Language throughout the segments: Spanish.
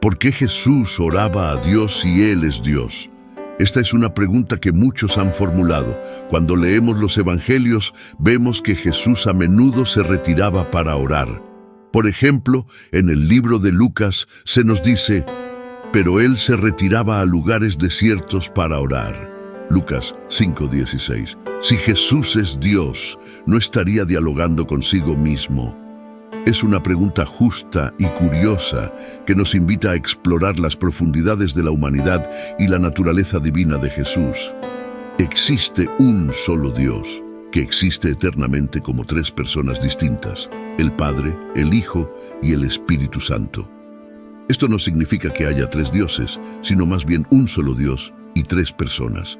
¿Por qué Jesús oraba a Dios si Él es Dios? Esta es una pregunta que muchos han formulado. Cuando leemos los evangelios, vemos que Jesús a menudo se retiraba para orar. Por ejemplo, en el libro de Lucas se nos dice, pero Él se retiraba a lugares desiertos para orar. Lucas 5:16. Si Jesús es Dios, ¿no estaría dialogando consigo mismo? Es una pregunta justa y curiosa que nos invita a explorar las profundidades de la humanidad y la naturaleza divina de Jesús. Existe un solo Dios, que existe eternamente como tres personas distintas, el Padre, el Hijo y el Espíritu Santo. Esto no significa que haya tres dioses, sino más bien un solo Dios y tres personas.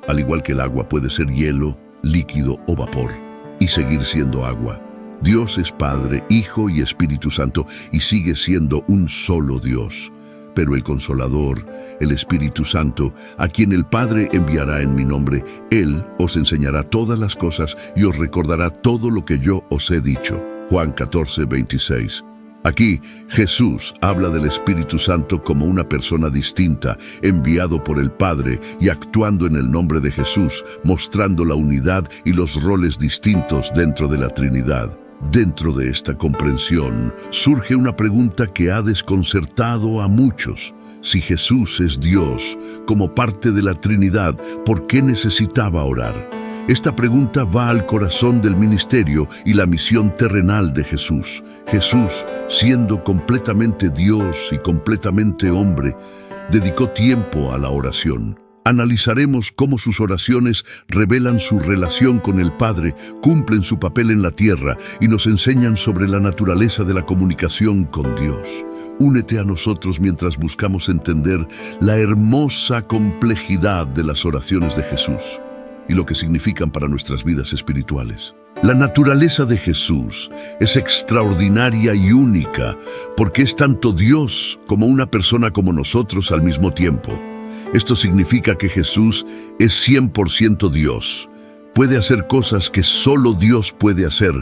Al igual que el agua puede ser hielo, líquido o vapor, y seguir siendo agua. Dios es Padre, Hijo y Espíritu Santo, y sigue siendo un solo Dios. Pero el Consolador, el Espíritu Santo, a quien el Padre enviará en mi nombre, Él os enseñará todas las cosas y os recordará todo lo que yo os he dicho. Juan 14:26. Aquí, Jesús habla del Espíritu Santo como una persona distinta, enviado por el Padre y actuando en el nombre de Jesús, mostrando la unidad y los roles distintos dentro de la Trinidad. Dentro de esta comprensión, surge una pregunta que ha desconcertado a muchos. Si Jesús es Dios, como parte de la Trinidad, ¿por qué necesitaba orar? Esta pregunta va al corazón del ministerio y la misión terrenal de Jesús. Jesús, siendo completamente Dios y completamente hombre, dedicó tiempo a la oración. Analizaremos cómo sus oraciones revelan su relación con el Padre, cumplen su papel en la tierra y nos enseñan sobre la naturaleza de la comunicación con Dios. Únete a nosotros mientras buscamos entender la hermosa complejidad de las oraciones de Jesús y lo que significan para nuestras vidas espirituales. La naturaleza de Jesús es extraordinaria y única porque es tanto Dios como una persona como nosotros al mismo tiempo. Esto significa que Jesús es 100% Dios. Puede hacer cosas que solo Dios puede hacer,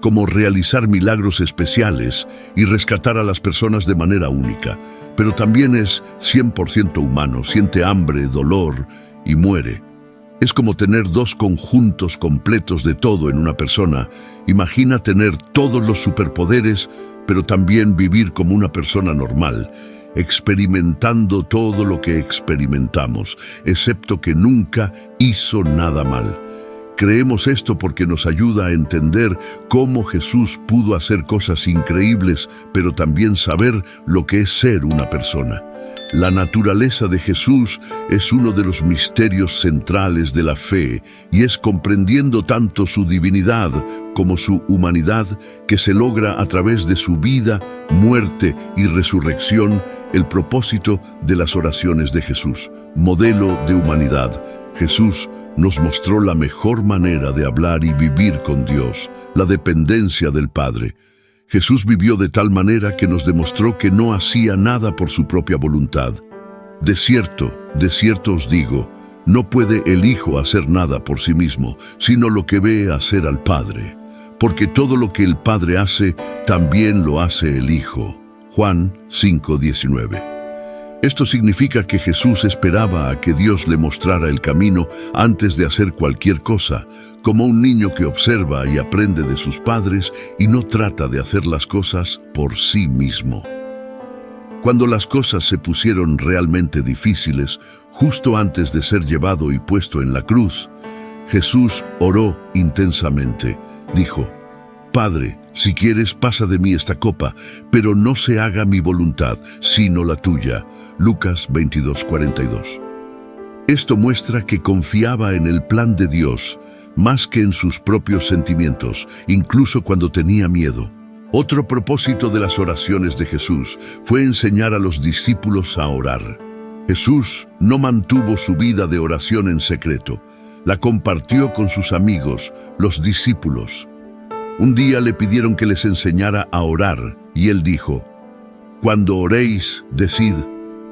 como realizar milagros especiales y rescatar a las personas de manera única. Pero también es 100% humano, siente hambre, dolor y muere. Es como tener dos conjuntos completos de todo en una persona. Imagina tener todos los superpoderes, pero también vivir como una persona normal, experimentando todo lo que experimentamos, excepto que nunca hizo nada mal. Creemos esto porque nos ayuda a entender cómo Jesús pudo hacer cosas increíbles, pero también saber lo que es ser una persona. La naturaleza de Jesús es uno de los misterios centrales de la fe y es comprendiendo tanto su divinidad como su humanidad que se logra a través de su vida, muerte y resurrección el propósito de las oraciones de Jesús. Modelo de humanidad. Jesús nos mostró la mejor manera de hablar y vivir con Dios, la dependencia del Padre. Jesús vivió de tal manera que nos demostró que no hacía nada por su propia voluntad. De cierto os digo, no puede el Hijo hacer nada por sí mismo, sino lo que ve hacer al Padre. Porque todo lo que el Padre hace, también lo hace el Hijo. Juan 5:19. Esto significa que Jesús esperaba a que Dios le mostrara el camino antes de hacer cualquier cosa, como un niño que observa y aprende de sus padres y no trata de hacer las cosas por sí mismo. Cuando las cosas se pusieron realmente difíciles, justo antes de ser llevado y puesto en la cruz, Jesús oró intensamente. Dijo, Padre, si quieres, pasa de mí esta copa, pero no se haga mi voluntad, sino la tuya. Lucas 22:42. Esto muestra que confiaba en el plan de Dios, más que en sus propios sentimientos, incluso cuando tenía miedo. Otro propósito de las oraciones de Jesús fue enseñar a los discípulos a orar. Jesús no mantuvo su vida de oración en secreto, la compartió con sus amigos, los discípulos. Un día le pidieron que les enseñara a orar, y él dijo, Cuando oréis, decid,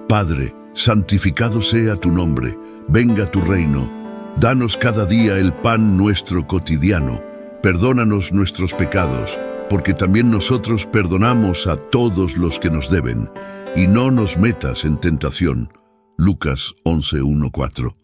Padre, santificado sea tu nombre, venga tu reino, danos cada día el pan nuestro cotidiano, perdónanos nuestros pecados, porque también nosotros perdonamos a todos los que nos deben, y no nos metas en tentación. Lucas 11:1-4.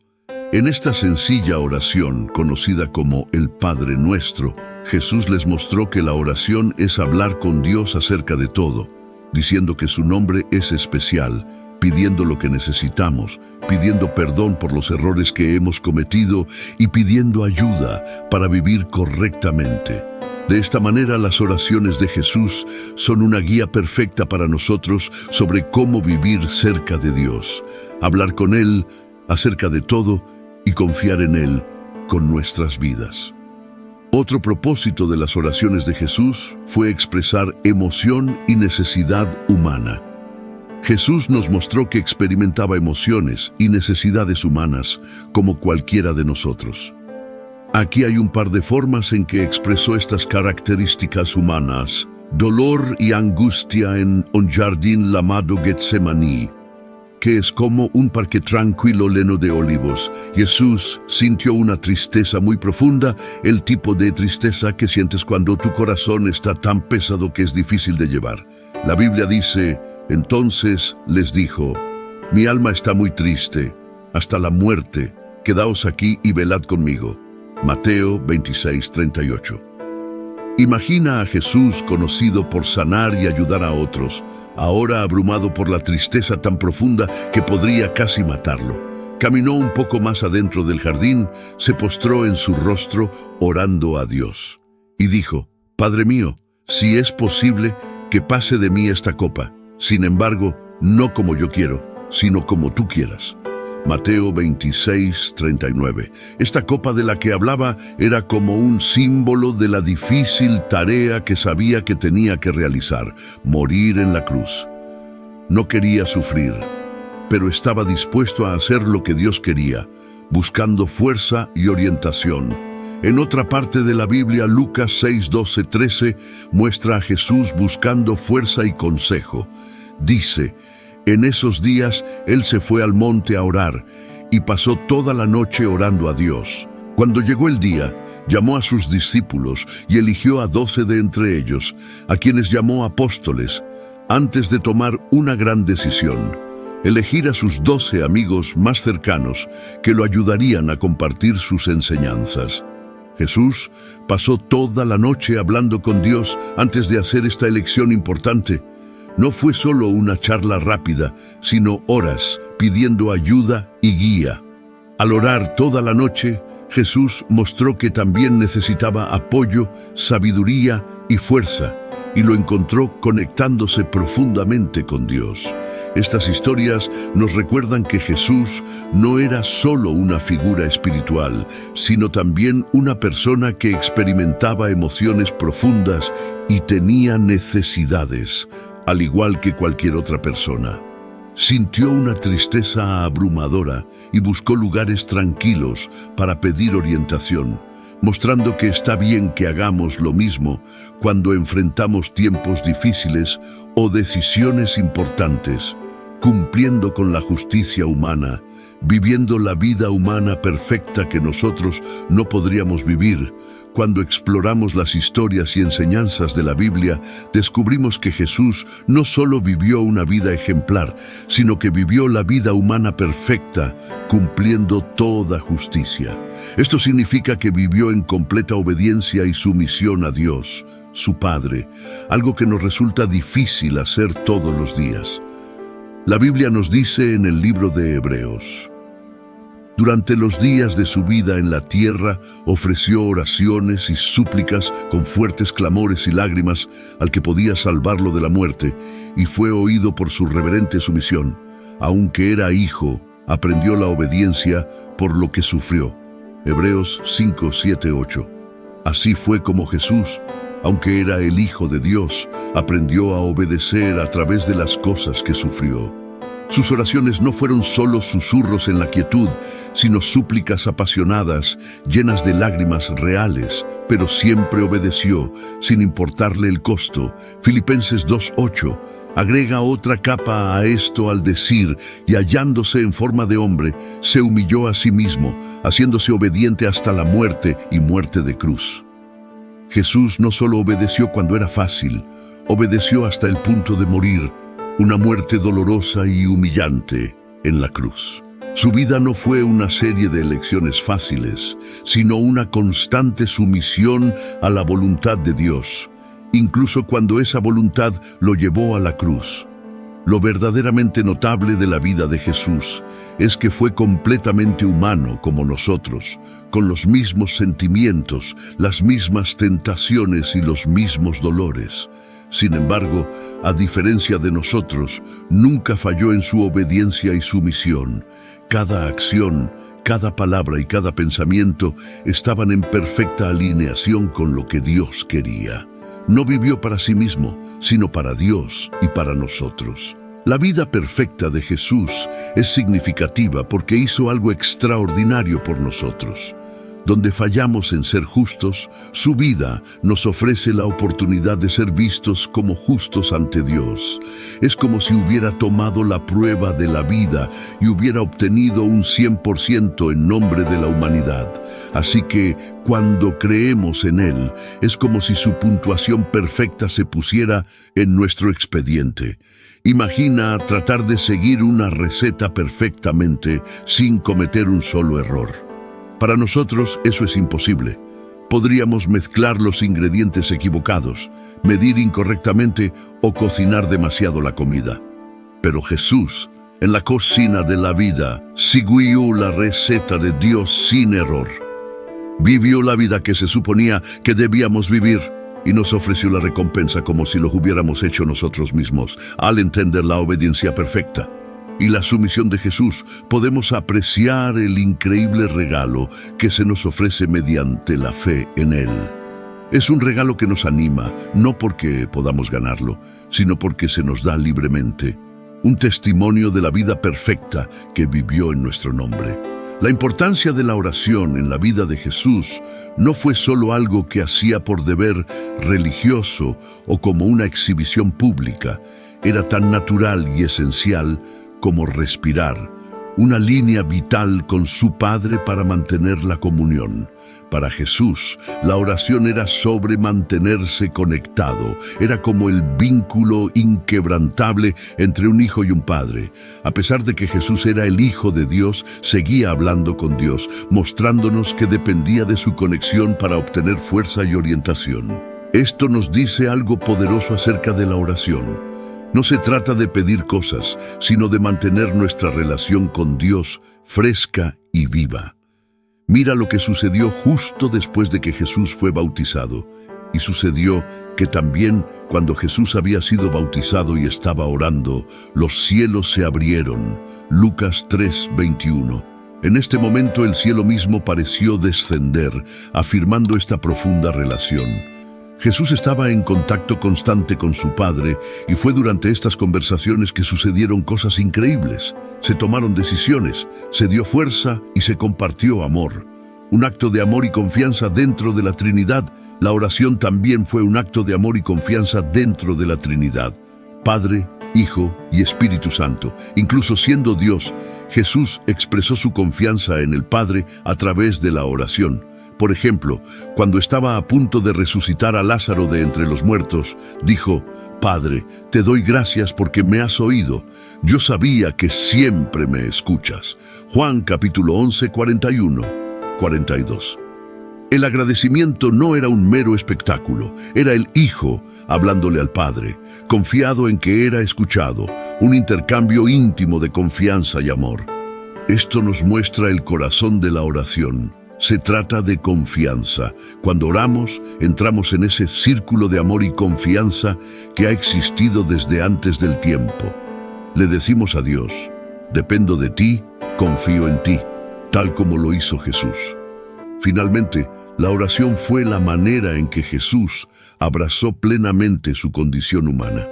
En esta sencilla oración, conocida como el Padre Nuestro, Jesús les mostró que la oración es hablar con Dios acerca de todo, diciendo que su nombre es especial, pidiendo lo que necesitamos, pidiendo perdón por los errores que hemos cometido y pidiendo ayuda para vivir correctamente. De esta manera, las oraciones de Jesús son una guía perfecta para nosotros sobre cómo vivir cerca de Dios, hablar con Él acerca de todo y confiar en Él con nuestras vidas. Otro propósito de las oraciones de Jesús fue expresar emoción y necesidad humana. Jesús nos mostró que experimentaba emociones y necesidades humanas como cualquiera de nosotros. Aquí hay un par de formas en que expresó estas características humanas. Dolor y angustia en un jardín llamado Getsemaní, que es como un parque tranquilo lleno de olivos. Jesús sintió una tristeza muy profunda, el tipo de tristeza que sientes cuando tu corazón está tan pesado que es difícil de llevar. La Biblia dice: entonces les dijo, mi alma está muy triste, hasta la muerte, quedaos aquí y velad conmigo. Mateo 26:38. Imagina a Jesús, conocido por sanar y ayudar a otros, ahora abrumado por la tristeza tan profunda que podría casi matarlo. Caminó un poco más adentro del jardín, se postró en su rostro orando a Dios y dijo: Padre mío, si es posible, que pase de mí esta copa. Sin embargo, no como yo quiero, sino como tú quieras. Mateo 26:39. Esta copa de la que hablaba era como un símbolo de la difícil tarea que sabía que tenía que realizar: morir en la cruz. No quería sufrir, pero estaba dispuesto a hacer lo que Dios quería, buscando fuerza y orientación. En otra parte de la Biblia, Lucas 6:12-13, muestra a Jesús buscando fuerza y consejo. Dice: en esos días él se fue al monte a orar y pasó toda la noche orando a Dios. Cuando llegó el día, llamó a sus discípulos y eligió a 12 de entre ellos, a quienes llamó apóstoles, antes de tomar una gran decisión: elegir a sus 12 amigos más cercanos que lo ayudarían a compartir sus enseñanzas. Jesús pasó toda la noche hablando con Dios antes de hacer esta elección importante. No fue solo una charla rápida, sino horas pidiendo ayuda y guía. Al orar toda la noche, Jesús mostró que también necesitaba apoyo, sabiduría y fuerza, y lo encontró conectándose profundamente con Dios. Estas historias nos recuerdan que Jesús no era solo una figura espiritual, sino también una persona que experimentaba emociones profundas y tenía necesidades, al igual que cualquier otra persona. Sintió una tristeza abrumadora y buscó lugares tranquilos para pedir orientación, mostrando que está bien que hagamos lo mismo cuando enfrentamos tiempos difíciles o decisiones importantes, cumpliendo con la justicia humana, viviendo la vida humana perfecta que nosotros no podríamos vivir. Cuando exploramos las historias y enseñanzas de la Biblia, descubrimos que Jesús no solo vivió una vida ejemplar, sino que vivió la vida humana perfecta, cumpliendo toda justicia. Esto significa que vivió en completa obediencia y sumisión a Dios, su Padre, algo que nos resulta difícil hacer todos los días. La Biblia nos dice en el libro de Hebreos: durante los días de su vida en la tierra, ofreció oraciones y súplicas con fuertes clamores y lágrimas al que podía salvarlo de la muerte, y fue oído por su reverente sumisión. Aunque era hijo, aprendió la obediencia por lo que sufrió. Hebreos 5:7-8. Así fue como Jesús, aunque era el Hijo de Dios, aprendió a obedecer a través de las cosas que sufrió. Sus oraciones no fueron solo susurros en la quietud, sino súplicas apasionadas, llenas de lágrimas reales, pero siempre obedeció, sin importarle el costo. Filipenses 2:8 agrega otra capa a esto al decir: y hallándose en forma de hombre, se humilló a sí mismo, haciéndose obediente hasta la muerte y muerte de cruz. Jesús no solo obedeció cuando era fácil, obedeció hasta el punto de morir, una muerte dolorosa y humillante en la cruz. Su vida no fue una serie de elecciones fáciles, sino una constante sumisión a la voluntad de Dios, incluso cuando esa voluntad lo llevó a la cruz. Lo verdaderamente notable de la vida de Jesús es que fue completamente humano como nosotros, con los mismos sentimientos, las mismas tentaciones y los mismos dolores. Sin embargo, a diferencia de nosotros, nunca falló en su obediencia y sumisión. Cada acción, cada palabra y cada pensamiento estaban en perfecta alineación con lo que Dios quería. No vivió para sí mismo, sino para Dios y para nosotros. La vida perfecta de Jesús es significativa porque hizo algo extraordinario por nosotros. Donde fallamos en ser justos, su vida nos ofrece la oportunidad de ser vistos como justos ante Dios. Es como si hubiera tomado la prueba de la vida y hubiera obtenido un 100% en nombre de la humanidad. Así que, cuando creemos en Él, es como si su puntuación perfecta se pusiera en nuestro expediente. Imagina tratar de seguir una receta perfectamente sin cometer un solo error. Para nosotros eso es imposible. Podríamos mezclar los ingredientes equivocados, medir incorrectamente o cocinar demasiado la comida. Pero Jesús, en la cocina de la vida, siguió la receta de Dios sin error. Vivió la vida que se suponía que debíamos vivir y nos ofreció la recompensa como si lo hubiéramos hecho nosotros mismos, al entender la obediencia perfecta y la sumisión de Jesús, podemos apreciar el increíble regalo que se nos ofrece mediante la fe en Él. Es un regalo que nos anima, no porque podamos ganarlo, sino porque se nos da libremente. Un testimonio de la vida perfecta que vivió en nuestro nombre. La importancia de la oración en la vida de Jesús no fue solo algo que hacía por deber religioso o como una exhibición pública. Era tan natural y esencial como respirar, una línea vital con su Padre para mantener la comunión. Para Jesús, la oración era sobre mantenerse conectado, era como el vínculo inquebrantable entre un hijo y un padre. A pesar de que Jesús era el Hijo de Dios, seguía hablando con Dios, mostrándonos que dependía de su conexión para obtener fuerza y orientación. Esto nos dice algo poderoso acerca de la oración. No se trata de pedir cosas, sino de mantener nuestra relación con Dios fresca y viva. Mira lo que sucedió justo después de que Jesús fue bautizado. Y sucedió que también cuando Jesús había sido bautizado y estaba orando, los cielos se abrieron. Lucas 3:21. En este momento el cielo mismo pareció descender, afirmando esta profunda relación. Jesús estaba en contacto constante con su Padre y fue durante estas conversaciones que sucedieron cosas increíbles. Se tomaron decisiones, se dio fuerza y se compartió amor. Un acto de amor y confianza dentro de la Trinidad. La oración también fue un acto de amor y confianza dentro de la Trinidad. Padre, Hijo y Espíritu Santo. Incluso siendo Dios, Jesús expresó su confianza en el Padre a través de la oración. Por ejemplo, cuando estaba a punto de resucitar a Lázaro de entre los muertos, dijo: Padre, te doy gracias porque me has oído. Yo sabía que siempre me escuchas. Juan capítulo 11, 41, 42. El agradecimiento no era un mero espectáculo, era el Hijo hablándole al Padre, confiado en que era escuchado, un intercambio íntimo de confianza y amor. Esto nos muestra el corazón de la oración. Se trata de confianza. Cuando oramos, entramos en ese círculo de amor y confianza que ha existido desde antes del tiempo. Le decimos a Dios: dependo de ti, confío en ti, tal como lo hizo Jesús. Finalmente, la oración fue la manera en que Jesús abrazó plenamente su condición humana.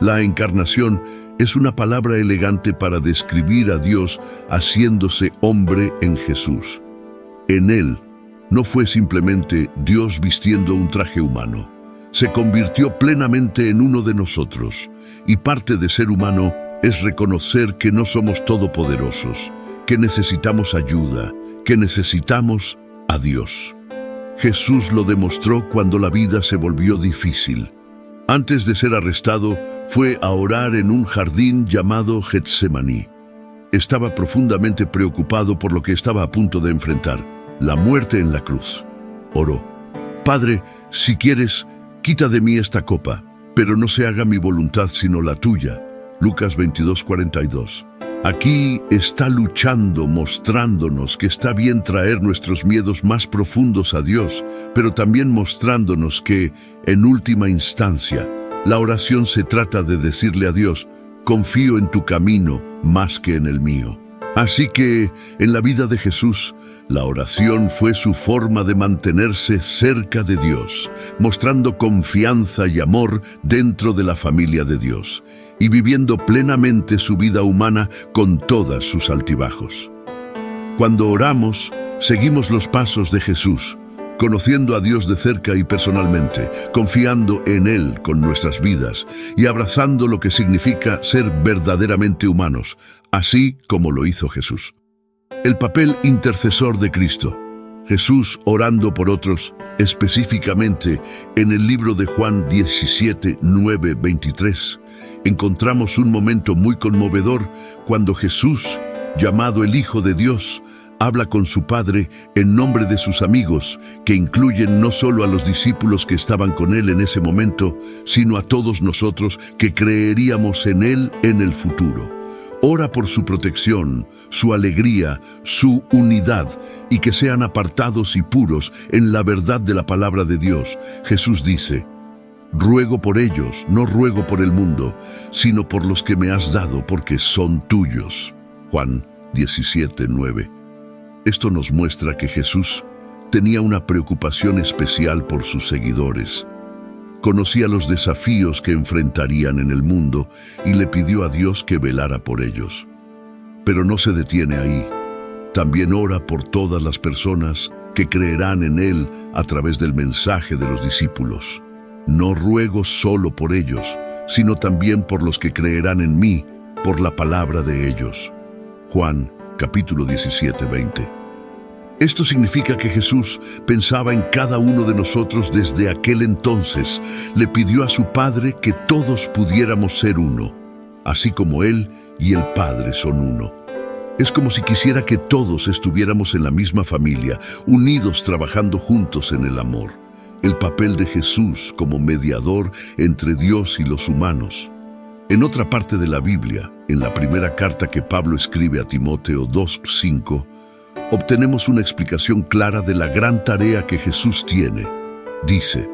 La encarnación es una palabra elegante para describir a Dios haciéndose hombre en Jesús. En Él no fue simplemente Dios vistiendo un traje humano. Se convirtió plenamente en uno de nosotros, y parte de ser humano es reconocer que no somos todopoderosos, que necesitamos ayuda, que necesitamos a Dios. Jesús lo demostró cuando la vida se volvió difícil. Antes de ser arrestado, fue a orar en un jardín llamado Getsemaní. Estaba profundamente preocupado por lo que estaba a punto de enfrentar, la muerte en la cruz. Oró: Padre, si quieres, quita de mí esta copa, pero no se haga mi voluntad sino la tuya. Lucas 22:42. Aquí está luchando, mostrándonos que está bien traer nuestros miedos más profundos a Dios, pero también mostrándonos que, en última instancia, la oración se trata de decirle a Dios: confío en tu camino más que en el mío. Así que, en la vida de Jesús, la oración fue su forma de mantenerse cerca de Dios, mostrando confianza y amor dentro de la familia de Dios, y viviendo plenamente su vida humana con todas sus altibajos. Cuando oramos, seguimos los pasos de Jesús, conociendo a Dios de cerca y personalmente, confiando en Él con nuestras vidas y abrazando lo que significa ser verdaderamente humanos, así como lo hizo Jesús. El papel intercesor de Cristo. Jesús orando por otros, específicamente en el libro de Juan 17:9-23, encontramos un momento muy conmovedor cuando Jesús, llamado el Hijo de Dios, habla con su Padre en nombre de sus amigos, que incluyen no solo a los discípulos que estaban con él en ese momento, sino a todos nosotros que creeríamos en él en el futuro. Ora por su protección, su alegría, su unidad, y que sean apartados y puros en la verdad de la palabra de Dios. Jesús dice: ruego por ellos, no ruego por el mundo, sino por los que me has dado, porque son tuyos. Juan 17:9. Esto nos muestra que Jesús tenía una preocupación especial por sus seguidores. Conocía los desafíos que enfrentarían en el mundo y le pidió a Dios que velara por ellos. Pero no se detiene ahí. También ora por todas las personas que creerán en Él a través del mensaje de los discípulos. No ruego solo por ellos, sino también por los que creerán en mí, por la palabra de ellos. Juan, capítulo 17:20. Esto significa que Jesús pensaba en cada uno de nosotros desde aquel entonces. Le pidió a su Padre que todos pudiéramos ser uno, así como Él y el Padre son uno. Es como si quisiera que todos estuviéramos en la misma familia, unidos trabajando juntos en el amor. El papel de Jesús como mediador entre Dios y los humanos. En otra parte de la Biblia, en la primera carta que Pablo escribe a Timoteo 2:5, obtenemos una explicación clara de la gran tarea que Jesús tiene. Dice: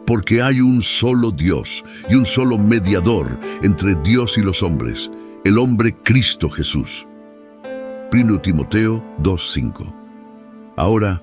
porque hay un solo Dios y un solo mediador entre Dios y los hombres, el hombre Cristo Jesús. 1 Timoteo 2:5. Ahora,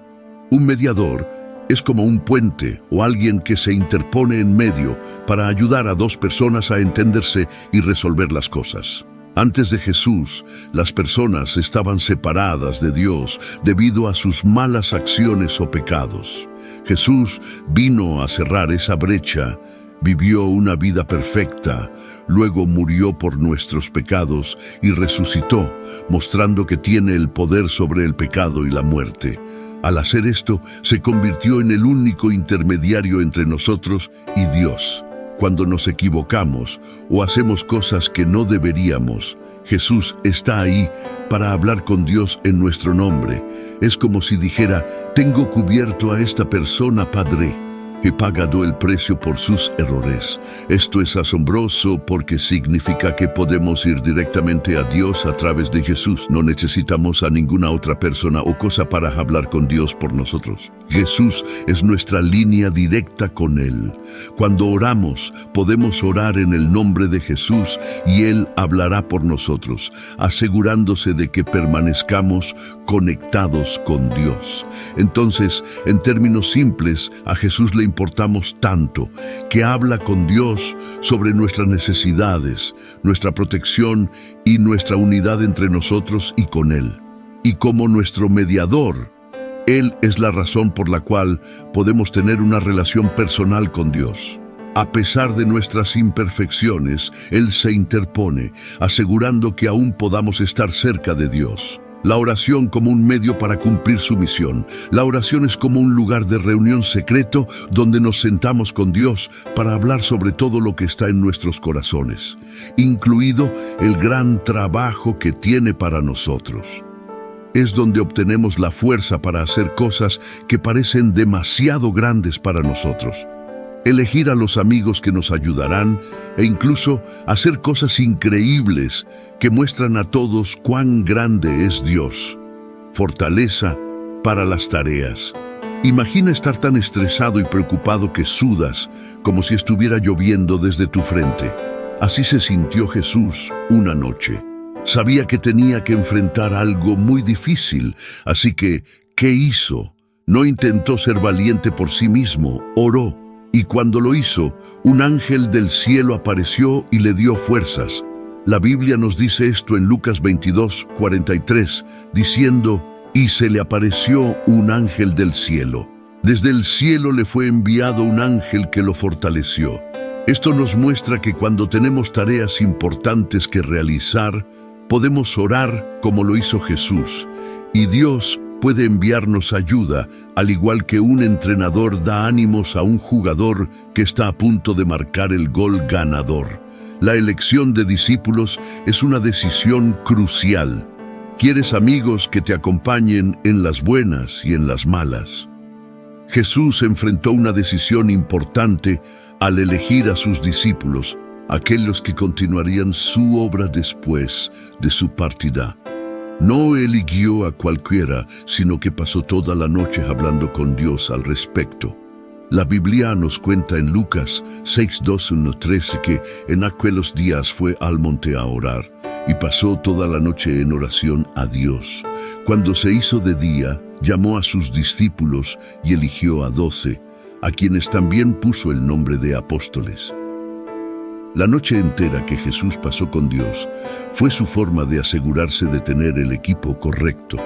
un mediador es como un puente o alguien que se interpone en medio para ayudar a dos personas a entenderse y resolver las cosas. Antes de Jesús, las personas estaban separadas de Dios debido a sus malas acciones o pecados. Jesús vino a cerrar esa brecha, vivió una vida perfecta, luego murió por nuestros pecados y resucitó, mostrando que tiene el poder sobre el pecado y la muerte. Al hacer esto, se convirtió en el único intermediario entre nosotros y Dios. Cuando nos equivocamos o hacemos cosas que no deberíamos, Jesús está ahí para hablar con Dios en nuestro nombre. Es como si dijera: tengo cubierto a esta persona, Padre. He pagado el precio por sus errores. Esto es asombroso porque significa que podemos ir directamente a Dios a través de Jesús. No necesitamos a ninguna otra persona o cosa para hablar con Dios por nosotros. Jesús es nuestra línea directa con Él. Cuando oramos, podemos orar en el nombre de Jesús y Él hablará por nosotros, asegurándose de que permanezcamos conectados con Dios. Entonces, en términos simples, a Jesús le importamos tanto que habla con Dios sobre nuestras necesidades, nuestra protección y nuestra unidad entre nosotros y con Él. Y como nuestro mediador, Él es la razón por la cual podemos tener una relación personal con Dios. A pesar de nuestras imperfecciones, Él se interpone, asegurando que aún podamos estar cerca de Dios. La oración como un medio para cumplir su misión. La oración es como un lugar de reunión secreto donde nos sentamos con Dios para hablar sobre todo lo que está en nuestros corazones, incluido el gran trabajo que tiene para nosotros. Es donde obtenemos la fuerza para hacer cosas que parecen demasiado grandes para nosotros. Elegir a los amigos que nos ayudarán e incluso hacer cosas increíbles que muestran a todos cuán grande es Dios. Fortaleza para las tareas. Imagina estar tan estresado y preocupado que sudas como si estuviera lloviendo desde tu frente. Así se sintió Jesús una noche. Sabía que tenía que enfrentar algo muy difícil, así que, ¿qué hizo? No intentó ser valiente por sí mismo, oró. Y cuando lo hizo, un ángel del cielo apareció y le dio fuerzas. La Biblia nos dice esto en Lucas 22:43, diciendo, y se le apareció un ángel del cielo. Desde el cielo le fue enviado un ángel que lo fortaleció. Esto nos muestra que cuando tenemos tareas importantes que realizar, podemos orar como lo hizo Jesús, y Dios puede enviarnos ayuda, al igual que un entrenador da ánimos a un jugador que está a punto de marcar el gol ganador. La elección de discípulos es una decisión crucial. ¿Quieres amigos que te acompañen en las buenas y en las malas? Jesús enfrentó una decisión importante al elegir a sus discípulos, aquellos que continuarían su obra después de su partida. No eligió a cualquiera, sino que pasó toda la noche hablando con Dios al respecto. La Biblia nos cuenta en Lucas 6:12-13 que en aquellos días fue al monte a orar y pasó toda la noche en oración a Dios. Cuando se hizo de día, llamó a sus discípulos y eligió a 12, a quienes también puso el nombre de apóstoles. La noche entera que Jesús pasó con Dios fue su forma de asegurarse de tener el equipo correcto.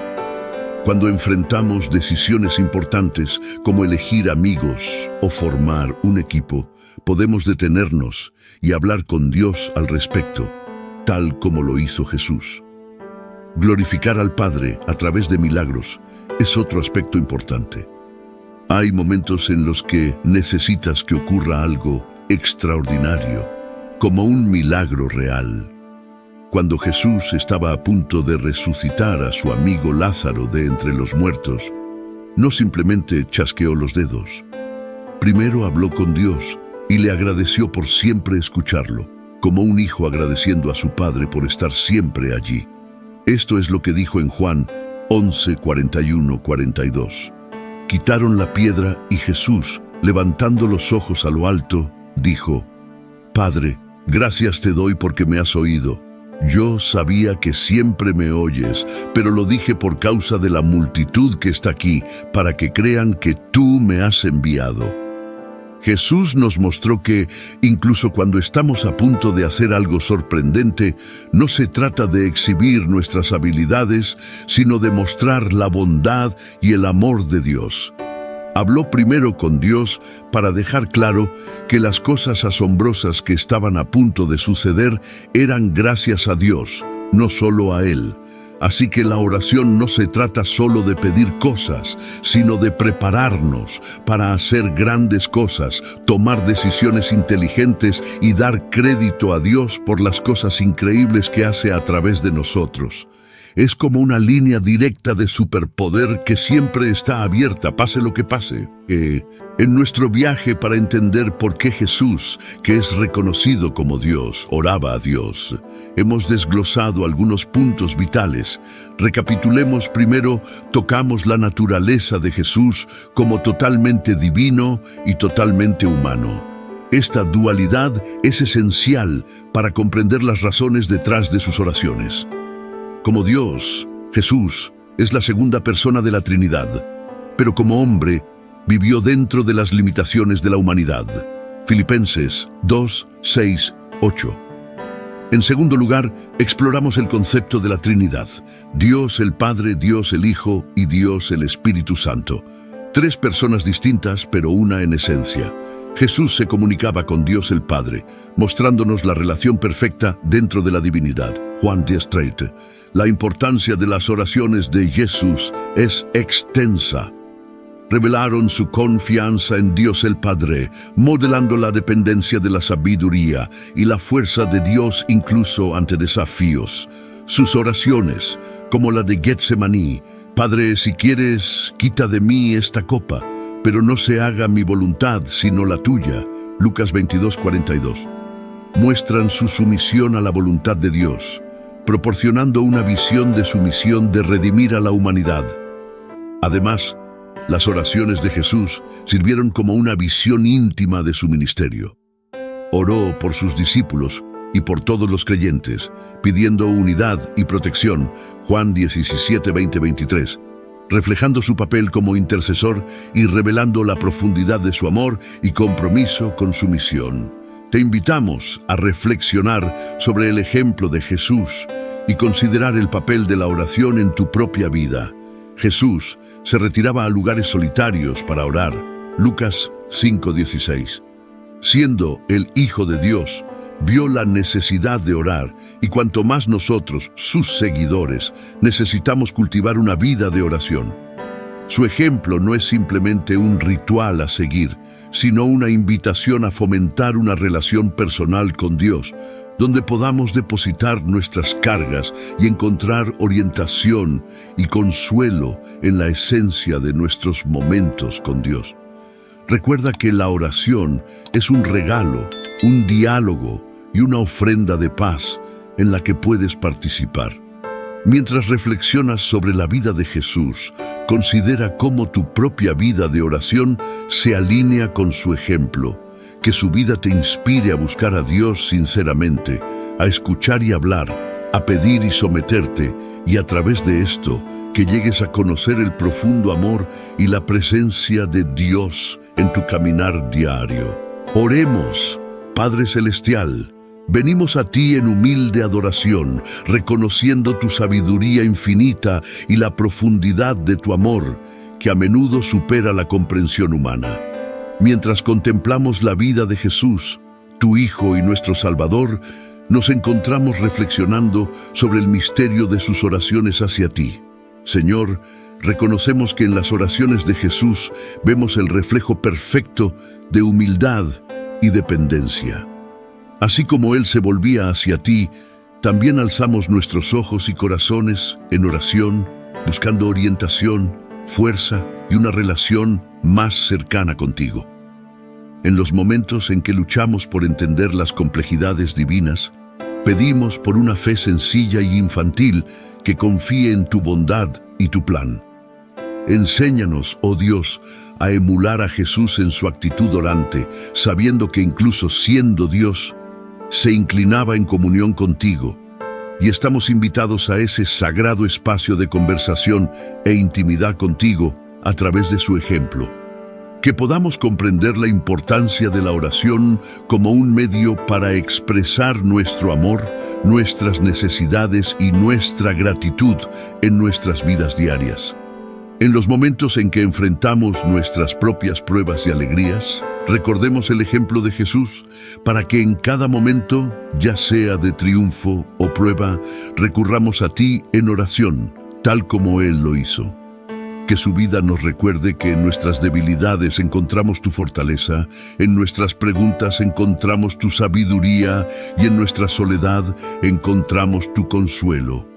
Cuando enfrentamos decisiones importantes como elegir amigos o formar un equipo, podemos detenernos y hablar con Dios al respecto, tal como lo hizo Jesús. Glorificar al Padre a través de milagros es otro aspecto importante. Hay momentos en los que necesitas que ocurra algo extraordinario, como un milagro real. Cuando Jesús estaba a punto de resucitar a su amigo Lázaro de entre los muertos, no simplemente chasqueó los dedos. Primero habló con Dios y le agradeció por siempre escucharlo, como un hijo agradeciendo a su padre por estar siempre allí. Esto es lo que dijo en Juan 11:41-42. Quitaron la piedra y Jesús, levantando los ojos a lo alto, dijo, Padre, gracias te doy porque me has oído. Yo sabía que siempre me oyes, pero lo dije por causa de la multitud que está aquí, para que crean que tú me has enviado. Jesús nos mostró que, incluso cuando estamos a punto de hacer algo sorprendente, no se trata de exhibir nuestras habilidades, sino de mostrar la bondad y el amor de Dios. Habló primero con Dios para dejar claro que las cosas asombrosas que estaban a punto de suceder eran gracias a Dios, no solo a Él. Así que la oración no se trata solo de pedir cosas, sino de prepararnos para hacer grandes cosas, tomar decisiones inteligentes y dar crédito a Dios por las cosas increíbles que hace a través de nosotros. Es como una línea directa de superpoder que siempre está abierta, pase lo que pase. En nuestro viaje para entender por qué Jesús, que es reconocido como Dios, oraba a Dios, hemos desglosado algunos puntos vitales. Recapitulemos primero, tocamos la naturaleza de Jesús como totalmente divino y totalmente humano. Esta dualidad es esencial para comprender las razones detrás de sus oraciones. Como Dios, Jesús es la segunda persona de la Trinidad, pero como hombre vivió dentro de las limitaciones de la humanidad. Filipenses 2:6-8. En segundo lugar, exploramos el concepto de la Trinidad: Dios el Padre, Dios el Hijo y Dios el Espíritu Santo. Tres personas distintas, pero una en esencia. Jesús se comunicaba con Dios el Padre, mostrándonos la relación perfecta dentro de la divinidad. Juan 10:30. La importancia de las oraciones de Jesús es extensa. Revelaron su confianza en Dios el Padre, modelando la dependencia de la sabiduría y la fuerza de Dios incluso ante desafíos. Sus oraciones, como la de Getsemaní: Padre, si quieres, quita de mí esta copa, pero no se haga mi voluntad sino la tuya. Lucas 22:42. Muestran su sumisión a la voluntad de Dios, proporcionando una visión de su misión de redimir a la humanidad. Además, las oraciones de Jesús sirvieron como una visión íntima de su ministerio. Oró por sus discípulos y por todos los creyentes, pidiendo unidad y protección. Juan 17, 20, 23. Reflejando su papel como intercesor y revelando la profundidad de su amor y compromiso con su misión. Te invitamos a reflexionar sobre el ejemplo de Jesús y considerar el papel de la oración en tu propia vida. Jesús se retiraba a lugares solitarios para orar. Lucas 5:16. Siendo el Hijo de Dios, vio la necesidad de orar, y cuanto más nosotros, sus seguidores, necesitamos cultivar una vida de oración. Su ejemplo no es simplemente un ritual a seguir, sino una invitación a fomentar una relación personal con Dios, donde podamos depositar nuestras cargas y encontrar orientación y consuelo en la esencia de nuestros momentos con Dios. Recuerda que la oración es un regalo, un diálogo y una ofrenda de paz en la que puedes participar. Mientras reflexionas sobre la vida de Jesús, considera cómo tu propia vida de oración se alinea con su ejemplo. Que su vida te inspire a buscar a Dios sinceramente, a escuchar y hablar, a pedir y someterte, y a través de esto, que llegues a conocer el profundo amor y la presencia de Dios en tu caminar diario. Oremos. Padre Celestial, venimos a ti en humilde adoración, reconociendo tu sabiduría infinita y la profundidad de tu amor, que a menudo supera la comprensión humana. Mientras contemplamos la vida de Jesús, tu Hijo y nuestro Salvador, nos encontramos reflexionando sobre el misterio de sus oraciones hacia ti. Señor, reconocemos que en las oraciones de Jesús vemos el reflejo perfecto de humildad y dependencia. Así como Él se volvía hacia ti, también alzamos nuestros ojos y corazones en oración, buscando orientación, fuerza y una relación más cercana contigo. En los momentos en que luchamos por entender las complejidades divinas, pedimos por una fe sencilla y infantil que confíe en tu bondad y tu plan. Enséñanos, oh Dios, a emular a Jesús en su actitud orante, sabiendo que incluso siendo Dios, se inclinaba en comunión contigo, y estamos invitados a ese sagrado espacio de conversación e intimidad contigo a través de su ejemplo. Que podamos comprender la importancia de la oración como un medio para expresar nuestro amor, nuestras necesidades y nuestra gratitud en nuestras vidas diarias. En los momentos en que enfrentamos nuestras propias pruebas y alegrías, recordemos el ejemplo de Jesús para que en cada momento, ya sea de triunfo o prueba, recurramos a ti en oración, tal como Él lo hizo. Que su vida nos recuerde que en nuestras debilidades encontramos tu fortaleza, en nuestras preguntas encontramos tu sabiduría y en nuestra soledad encontramos tu consuelo.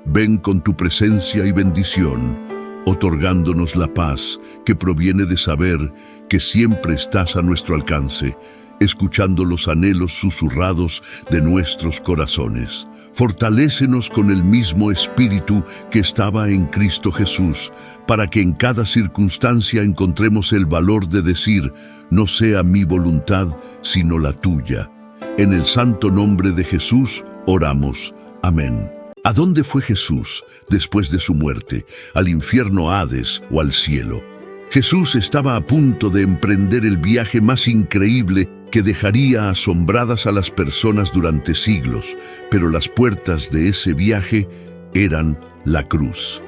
Ven con tu presencia y bendición, otorgándonos la paz que proviene de saber que siempre estás a nuestro alcance, escuchando los anhelos susurrados de nuestros corazones. Fortalécenos con el mismo espíritu que estaba en Cristo Jesús, para que en cada circunstancia encontremos el valor de decir, no sea mi voluntad, sino la tuya. En el santo nombre de Jesús oramos. Amén. ¿A dónde fue Jesús después de su muerte? ¿Al infierno Hades o al cielo? Jesús estaba a punto de emprender el viaje más increíble que dejaría asombradas a las personas durante siglos, pero las puertas de ese viaje eran la cruz.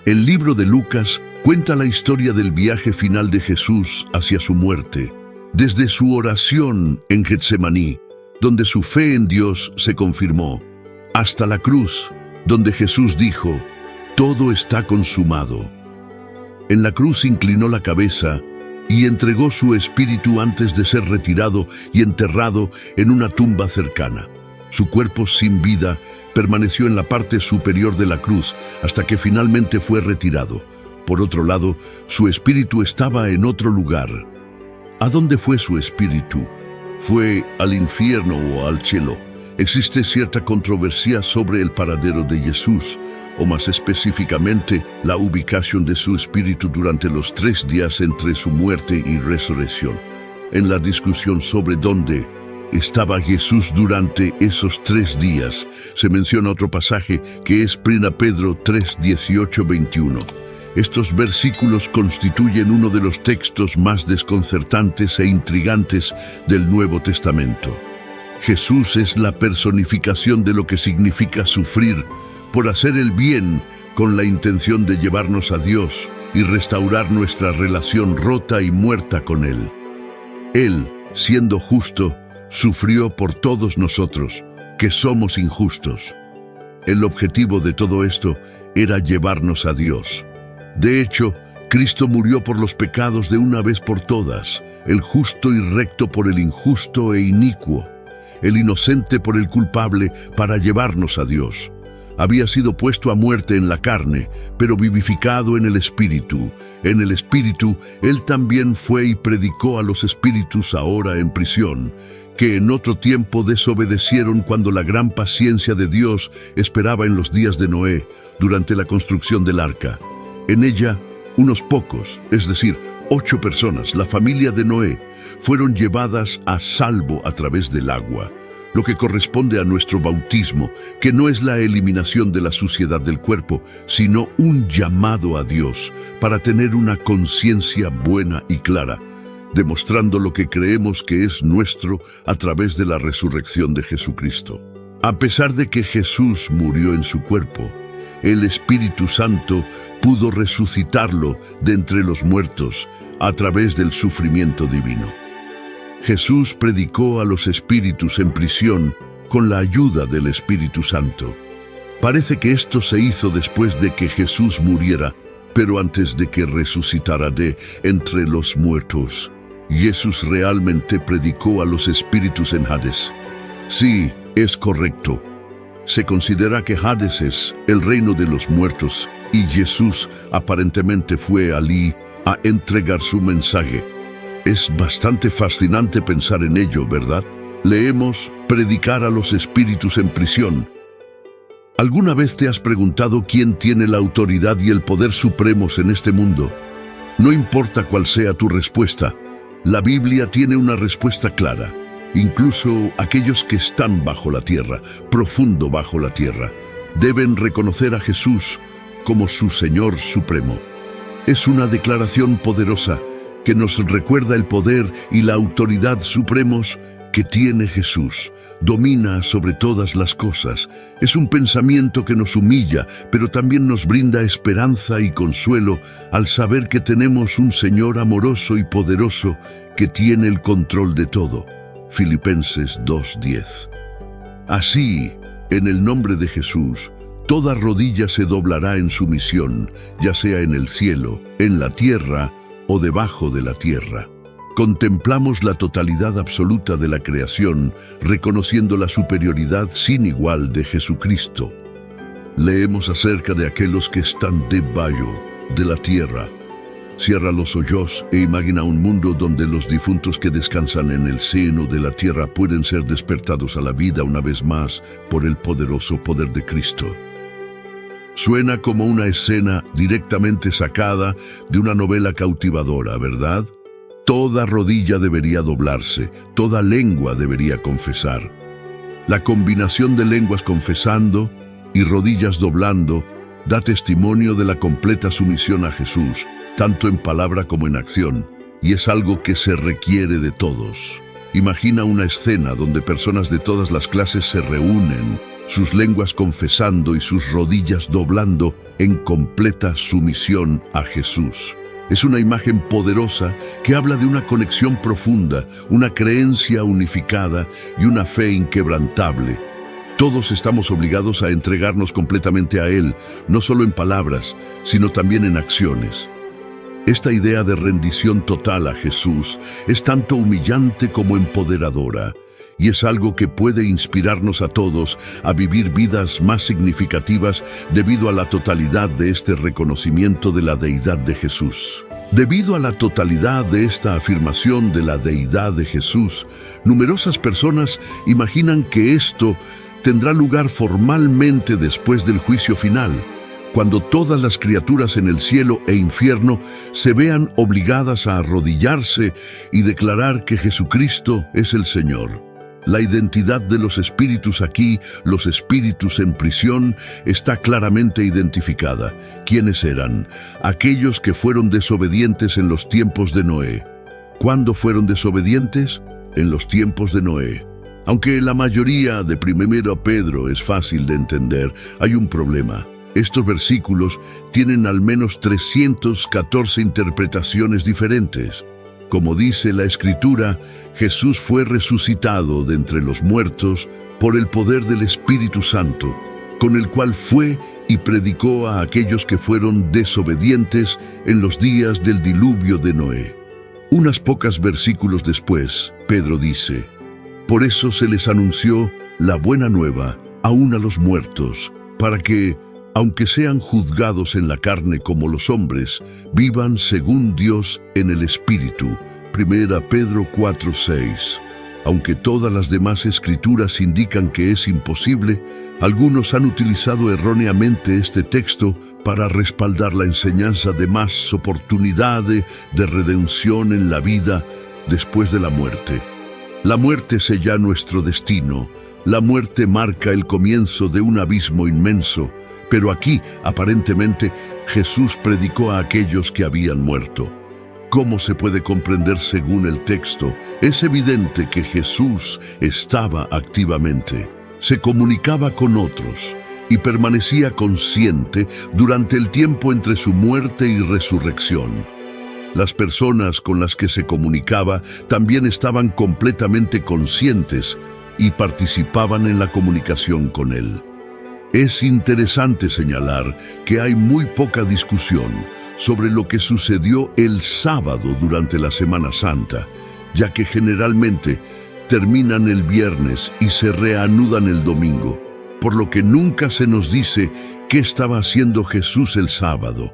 El libro de Lucas cuenta la historia del viaje final de Jesús hacia su muerte. desde su oración en Getsemaní, donde su fe en Dios se confirmó, hasta la cruz, donde Jesús dijo, «Todo está consumado». En la cruz inclinó la cabeza y entregó su espíritu antes de ser retirado y enterrado en una tumba cercana. Su cuerpo sin vida permaneció en la parte superior de la cruz hasta que finalmente fue retirado. Por otro lado, su espíritu estaba en otro lugar. ¿A dónde fue su espíritu? ¿Fue al infierno o al cielo? Existe cierta controversia sobre el paradero de Jesús, o más específicamente, la ubicación de su espíritu durante los 3 días entre su muerte y resurrección. En la discusión sobre dónde estaba Jesús durante esos 3 días, se menciona otro pasaje que es 1 Pedro 3, 18, 21. Estos versículos constituyen uno de los textos más desconcertantes e intrigantes del Nuevo Testamento. Jesús es la personificación de lo que significa sufrir por hacer el bien con la intención de llevarnos a Dios y restaurar nuestra relación rota y muerta con Él. Él, siendo justo, sufrió por todos nosotros, que somos injustos. El objetivo de todo esto era llevarnos a Dios. De hecho, Cristo murió por los pecados de una vez por todas, el justo y recto por el injusto e inicuo, el inocente por el culpable, para llevarnos a Dios. Había sido puesto a muerte en la carne, pero vivificado en el Espíritu. En el Espíritu, Él también fue y predicó a los espíritus ahora en prisión, que en otro tiempo desobedecieron cuando la gran paciencia de Dios esperaba en los días de Noé, durante la construcción del arca. En ella, unos pocos, es decir, 8 personas, la familia de Noé, fueron llevadas a salvo a través del agua, lo que corresponde a nuestro bautismo, que no es la eliminación de la suciedad del cuerpo, sino un llamado a Dios para tener una conciencia buena y clara, demostrando lo que creemos que es nuestro a través de la resurrección de Jesucristo. A pesar de que Jesús murió en su cuerpo, el Espíritu Santo pudo resucitarlo de entre los muertos a través del sufrimiento divino. Jesús predicó a los espíritus en prisión con la ayuda del Espíritu Santo. Parece que esto se hizo después de que Jesús muriera, pero antes de que resucitara de entre los muertos. Jesús realmente predicó a los espíritus en Hades. Sí, es correcto. Se considera que Hades es el reino de los muertos y Jesús aparentemente fue allí a entregar su mensaje. Es bastante fascinante pensar en ello, ¿verdad? Leemos predicar a los espíritus en prisión. ¿Alguna vez te has preguntado quién tiene la autoridad y el poder supremos en este mundo? No importa cuál sea tu respuesta, la Biblia tiene una respuesta clara. Incluso aquellos que están bajo la tierra, profundo bajo la tierra, deben reconocer a Jesús como su Señor Supremo. Es una declaración poderosa que nos recuerda el poder y la autoridad supremos que tiene Jesús. Domina sobre todas las cosas. Es un pensamiento que nos humilla, pero también nos brinda esperanza y consuelo al saber que tenemos un Señor amoroso y poderoso que tiene el control de todo. Filipenses 2:10. Así, en el nombre de Jesús, toda rodilla se doblará en sumisión, ya sea en el cielo, en la tierra o debajo de la tierra. Contemplamos la totalidad absoluta de la creación, reconociendo la superioridad sin igual de Jesucristo. Leemos acerca de aquellos que están debajo de la tierra. Cierra los ojos e imagina un mundo donde los difuntos que descansan en el seno de la tierra pueden ser despertados a la vida una vez más por el poderoso poder de Cristo. Suena como una escena directamente sacada de una novela cautivadora, ¿verdad? Toda rodilla debería doblarse, toda lengua debería confesar. La combinación de lenguas confesando y rodillas doblando da testimonio de la completa sumisión a Jesús, tanto en palabra como en acción, y es algo que se requiere de todos. Imagina una escena donde personas de todas las clases se reúnen, sus lenguas confesando y sus rodillas doblando en completa sumisión a Jesús. Es una imagen poderosa que habla de una conexión profunda, una creencia unificada y una fe inquebrantable. Todos estamos obligados a entregarnos completamente a Él, no solo en palabras, sino también en acciones. Esta idea de rendición total a Jesús es tanto humillante como empoderadora, y es algo que puede inspirarnos a todos a vivir vidas más significativas debido a la totalidad de este reconocimiento de la deidad de Jesús. Debido a la totalidad de esta afirmación de la deidad de Jesús, numerosas personas imaginan que esto tendrá lugar formalmente después del juicio final, cuando todas las criaturas en el cielo e infierno se vean obligadas a arrodillarse y declarar que Jesucristo es el Señor. La identidad de los espíritus aquí, los espíritus en prisión, está claramente identificada. ¿Quiénes eran? Aquellos que fueron desobedientes en los tiempos de Noé. ¿Cuándo fueron desobedientes? En los tiempos de Noé. Aunque la mayoría de 1 Pedro es fácil de entender, hay un problema. Estos versículos tienen al menos 314 interpretaciones diferentes. Como dice la Escritura, Jesús fue resucitado de entre los muertos por el poder del Espíritu Santo, con el cual fue y predicó a aquellos que fueron desobedientes en los días del diluvio de Noé. Unas pocas versículos después, Pedro dice: por eso se les anunció la buena nueva aún a los muertos, para que, aunque sean juzgados en la carne como los hombres, vivan según Dios en el Espíritu. 1 Pedro 4:6. Aunque todas las demás escrituras indican que es imposible, algunos han utilizado erróneamente este texto para respaldar la enseñanza de más oportunidad de redención en la vida después de la muerte. La muerte sella nuestro destino. La muerte marca el comienzo de un abismo inmenso. Pero aquí, aparentemente, Jesús predicó a aquellos que habían muerto. ¿Cómo se puede comprender según el texto? Es evidente que Jesús estaba activamente, se comunicaba con otros y permanecía consciente durante el tiempo entre su muerte y resurrección. Las personas con las que se comunicaba también estaban completamente conscientes y participaban en la comunicación con Él. Es interesante señalar que hay muy poca discusión sobre lo que sucedió el sábado durante la Semana Santa, ya que generalmente terminan el viernes y se reanudan el domingo, por lo que nunca se nos dice qué estaba haciendo Jesús el sábado.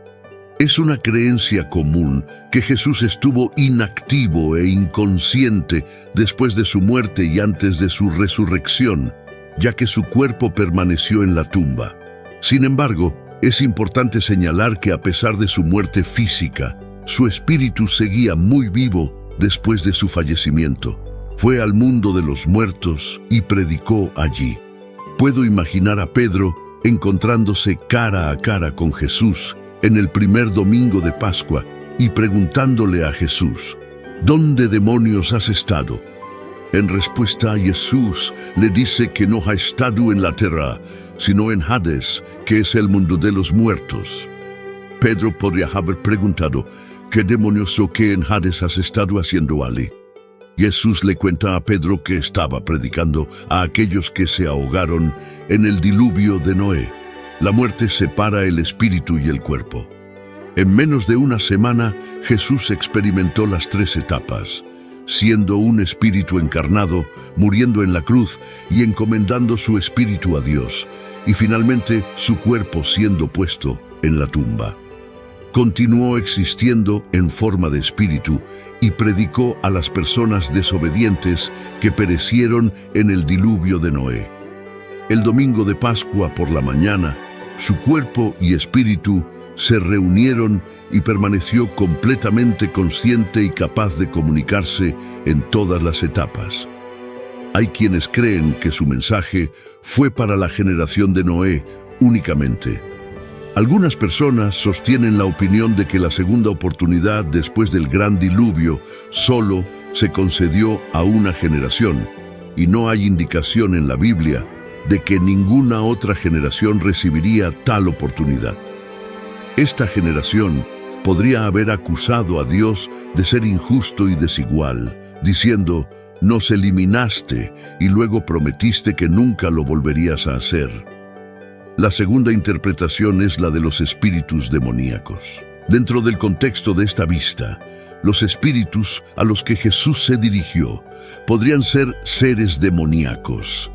Es una creencia común que Jesús estuvo inactivo e inconsciente después de su muerte y antes de su resurrección, ya que su cuerpo permaneció en la tumba. Sin embargo, es importante señalar que a pesar de su muerte física, su espíritu seguía muy vivo después de su fallecimiento. Fue al mundo de los muertos y predicó allí. Puedo imaginar a Pedro encontrándose cara a cara con Jesús en el primer domingo de Pascua y preguntándole a Jesús: ¿dónde demonios has estado? En respuesta, Jesús le dice que no ha estado en la tierra, sino en Hades, que es el mundo de los muertos. Pedro podría haber preguntado: ¿qué demonios o qué en Hades has estado haciendo allí? Jesús le cuenta a Pedro que estaba predicando a aquellos que se ahogaron en el diluvio de Noé. La muerte separa el espíritu y el cuerpo. En menos de una semana, Jesús experimentó las 3 etapas, siendo un espíritu encarnado, muriendo en la cruz y encomendando su espíritu a Dios, y finalmente su cuerpo siendo puesto en la tumba. Continuó existiendo en forma de espíritu y predicó a las personas desobedientes que perecieron en el diluvio de Noé. El domingo de Pascua por la mañana, su cuerpo y espíritu se reunieron y permaneció completamente consciente y capaz de comunicarse en todas las etapas. Hay quienes creen que su mensaje fue para la generación de Noé únicamente. Algunas personas sostienen la opinión de que la segunda oportunidad después del gran diluvio solo se concedió a una generación, y no hay indicación en la Biblia de que ninguna otra generación recibiría tal oportunidad. Esta generación podría haber acusado a Dios de ser injusto y desigual, diciendo: «Nos eliminaste y luego prometiste que nunca lo volverías a hacer». La segunda interpretación es la de los espíritus demoníacos. Dentro del contexto de esta vista, los espíritus a los que Jesús se dirigió podrían ser seres demoníacos.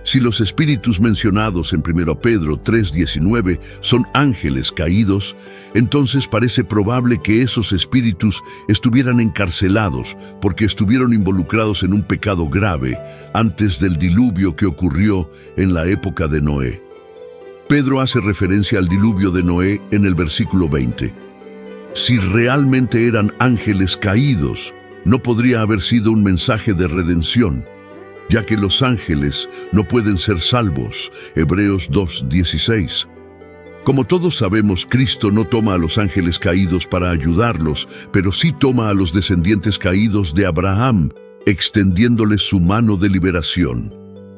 Si los espíritus mencionados en 1 Pedro 3:19 son ángeles caídos, entonces parece probable que esos espíritus estuvieran encarcelados porque estuvieron involucrados en un pecado grave antes del diluvio que ocurrió en la época de Noé. Pedro hace referencia al diluvio de Noé en el versículo 20. Si realmente eran ángeles caídos, no podría haber sido un mensaje de redención, ya que los ángeles no pueden ser salvos. Hebreos 2:16. Como todos sabemos, Cristo no toma a los ángeles caídos para ayudarlos, pero sí toma a los descendientes caídos de Abraham, extendiéndoles su mano de liberación.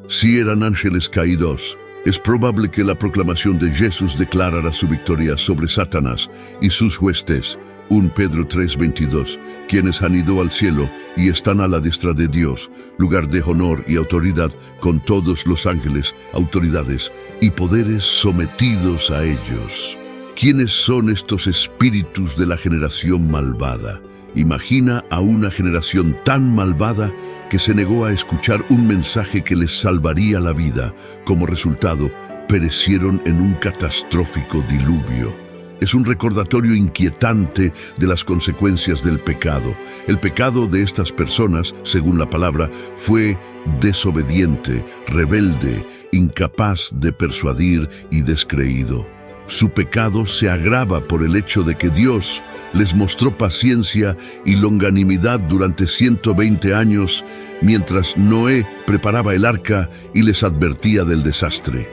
Si eran ángeles caídos, es probable que la proclamación de Jesús declarara su victoria sobre Satanás y sus huestes. 1 Pedro 3:22, quienes han ido al cielo y están a la diestra de Dios, lugar de honor y autoridad, con todos los ángeles, autoridades y poderes sometidos a ellos. ¿Quiénes son estos espíritus de la generación malvada? Imagina a una generación tan malvada que se negó a escuchar un mensaje que les salvaría la vida. Como resultado, perecieron en un catastrófico diluvio. Es un recordatorio inquietante de las consecuencias del pecado. El pecado de estas personas, según la palabra, fue desobediente, rebelde, incapaz de persuadir y descreído. Su pecado se agrava por el hecho de que Dios les mostró paciencia y longanimidad durante 120 años mientras Noé preparaba el arca y les advertía del desastre.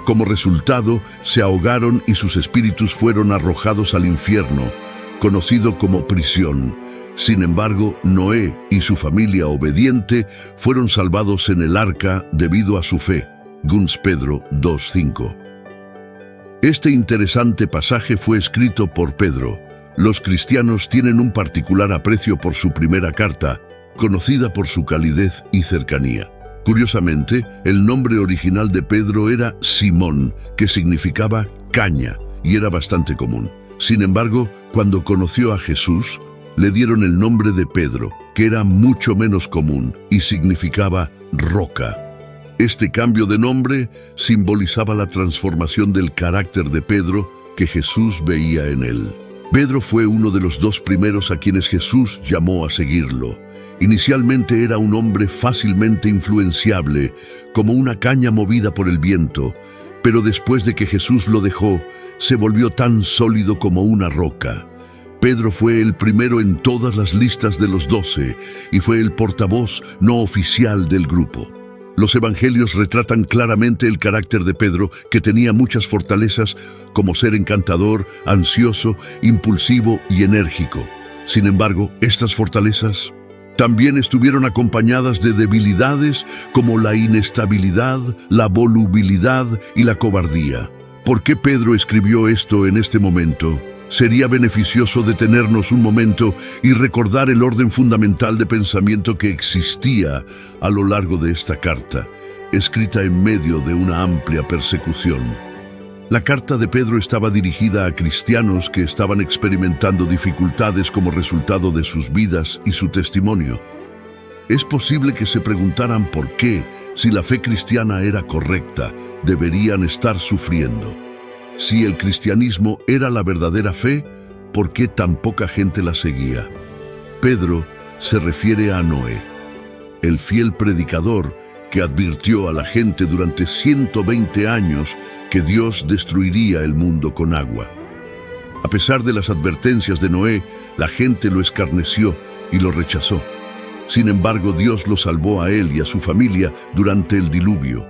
Como resultado, se ahogaron y sus espíritus fueron arrojados al infierno, conocido como prisión. Sin embargo, Noé y su familia obediente fueron salvados en el arca debido a su fe. 2 Pedro 2:5. Este interesante pasaje fue escrito por Pedro. Los cristianos tienen un particular aprecio por su primera carta, conocida por su calidez y cercanía. Curiosamente, el nombre original de Pedro era Simón, que significaba caña, y era bastante común. Sin embargo, cuando conoció a Jesús, le dieron el nombre de Pedro, que era mucho menos común y significaba roca. Este cambio de nombre simbolizaba la transformación del carácter de Pedro que Jesús veía en él. Pedro fue uno de los dos primeros a quienes Jesús llamó a seguirlo. Inicialmente era un hombre fácilmente influenciable, como una caña movida por el viento, pero después de que Jesús lo dejó, se volvió tan sólido como una roca. Pedro fue el primero en todas las listas de los 12 y fue el portavoz no oficial del grupo. Los evangelios retratan claramente el carácter de Pedro, que tenía muchas fortalezas como ser encantador, ansioso, impulsivo y enérgico. Sin embargo, estas fortalezas también estuvieron acompañadas de debilidades como la inestabilidad, la volubilidad y la cobardía. ¿Por qué Pedro escribió esto en este momento? Sería beneficioso detenernos un momento y recordar el orden fundamental de pensamiento que existía a lo largo de esta carta, escrita en medio de una amplia persecución. La carta de Pedro estaba dirigida a cristianos que estaban experimentando dificultades como resultado de sus vidas y su testimonio. Es posible que se preguntaran por qué, si la fe cristiana era correcta, deberían estar sufriendo. Si el cristianismo era la verdadera fe, ¿por qué tan poca gente la seguía? Pedro se refiere a Noé, el fiel predicador que advirtió a la gente durante 120 años que Dios destruiría el mundo con agua. A pesar de las advertencias de Noé, la gente lo escarneció y lo rechazó. Sin embargo, Dios lo salvó a él y a su familia durante el diluvio,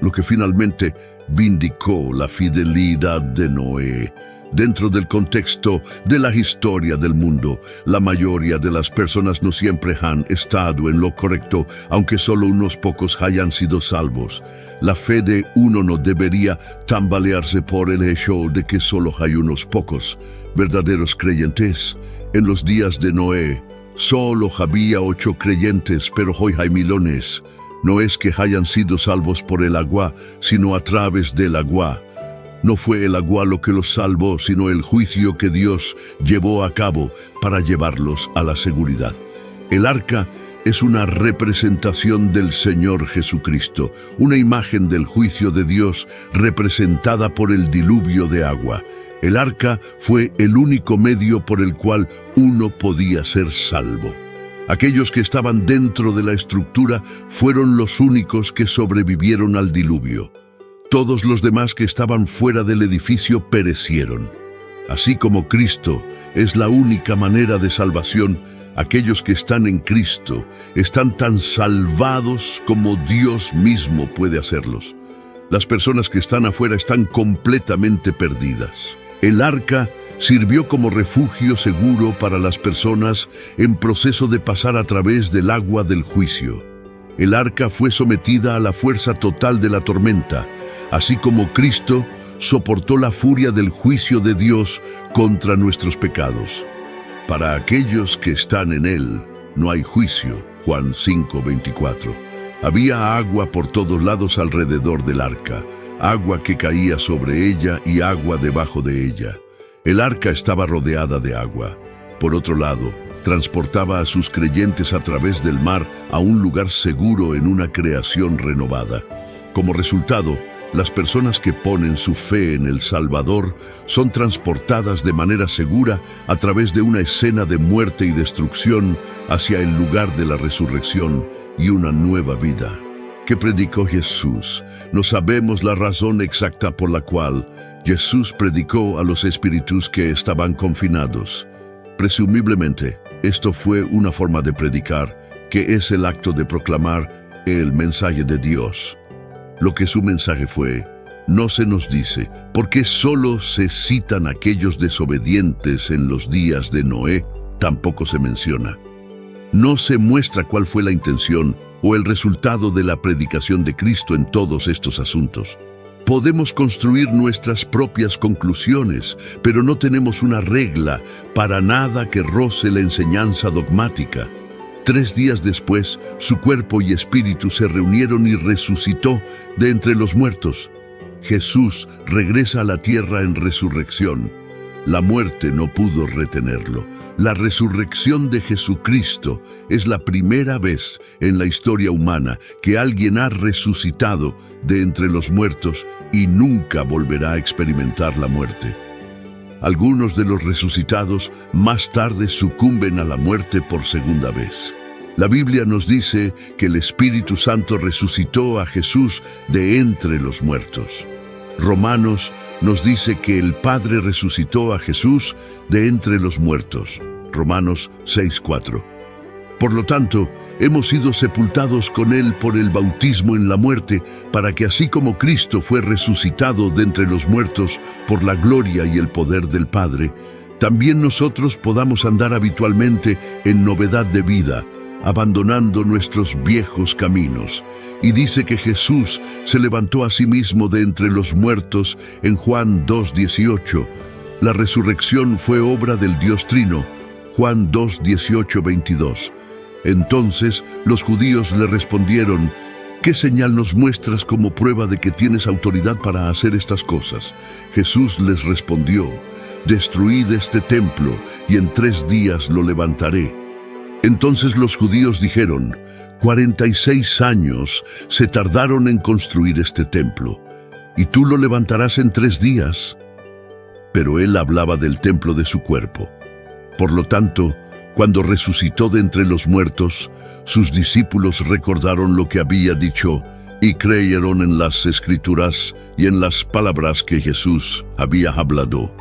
lo que finalmente vindicó la fidelidad de Noé. Dentro del contexto de la historia del mundo, la mayoría de las personas no siempre han estado en lo correcto, aunque solo unos pocos hayan sido salvos. La fe de uno no debería tambalearse por el hecho de que solo hay unos pocos verdaderos creyentes. En los días de Noé, solo había 8 creyentes, pero hoy hay milones. No es que hayan sido salvos por el agua, sino a través del agua. No fue el agua lo que los salvó, sino el juicio que Dios llevó a cabo para llevarlos a la seguridad. El arca es una representación del Señor Jesucristo, una imagen del juicio de Dios representada por el diluvio de agua. El arca fue el único medio por el cual uno podía ser salvo. Aquellos que estaban dentro de la estructura fueron los únicos que sobrevivieron al diluvio. Todos los demás que estaban fuera del edificio perecieron. Así como Cristo es la única manera de salvación, aquellos que están en Cristo están tan salvados como Dios mismo puede hacerlos. Las personas que están afuera están completamente perdidas. El arca sirvió como refugio seguro para las personas en proceso de pasar a través del agua del juicio. El arca fue sometida a la fuerza total de la tormenta, así como Cristo soportó la furia del juicio de Dios contra nuestros pecados. Para aquellos que están en Él, no hay juicio. Juan 5:24. Había agua por todos lados alrededor del arca, agua que caía sobre ella y agua debajo de ella. El arca estaba rodeada de agua. Por otro lado, transportaba a sus creyentes a través del mar a un lugar seguro en una creación renovada. Como resultado, las personas que ponen su fe en el Salvador son transportadas de manera segura a través de una escena de muerte y destrucción hacia el lugar de la resurrección y una nueva vida. ¿Qué predicó Jesús? No sabemos la razón exacta por la cual Jesús predicó a los espíritus que estaban confinados. Presumiblemente, esto fue una forma de predicar, que es el acto de proclamar el mensaje de Dios. Lo que su mensaje fue, no se nos dice, porque solo se citan aquellos desobedientes en los días de Noé, tampoco se menciona. No se muestra cuál fue la intención o el resultado de la predicación de Cristo en todos estos asuntos. Podemos construir nuestras propias conclusiones, pero no tenemos una regla para nada que roce la enseñanza dogmática. 3 días después, su cuerpo y espíritu se reunieron y resucitó de entre los muertos. Jesús regresa a la tierra en resurrección. La muerte no pudo retenerlo. La resurrección de Jesucristo es la primera vez en la historia humana que alguien ha resucitado de entre los muertos y nunca volverá a experimentar la muerte. Algunos de los resucitados más tarde sucumben a la muerte por segunda vez. La Biblia nos dice que el Espíritu Santo resucitó a Jesús de entre los muertos. Romanos nos dice que el Padre resucitó a Jesús de entre los muertos. Romanos 6:4. Por lo tanto, hemos sido sepultados con Él por el bautismo en la muerte, para que así como Cristo fue resucitado de entre los muertos por la gloria y el poder del Padre, también nosotros podamos andar habitualmente en novedad de vida, abandonando nuestros viejos caminos. Y dice que Jesús se levantó a sí mismo de entre los muertos en Juan 2:18. La resurrección fue obra del Dios Trino. Juan 2:18-22. Entonces los judíos le respondieron, ¿qué señal nos muestras como prueba de que tienes autoridad para hacer estas cosas? Jesús les respondió, destruid este templo y en 3 días lo levantaré. Entonces los judíos dijeron, 46 años se tardaron en construir este templo, y tú lo levantarás en 3 días. Pero él hablaba del templo de su cuerpo. Por lo tanto, cuando resucitó de entre los muertos, sus discípulos recordaron lo que había dicho y creyeron en las Escrituras y en las palabras que Jesús había hablado.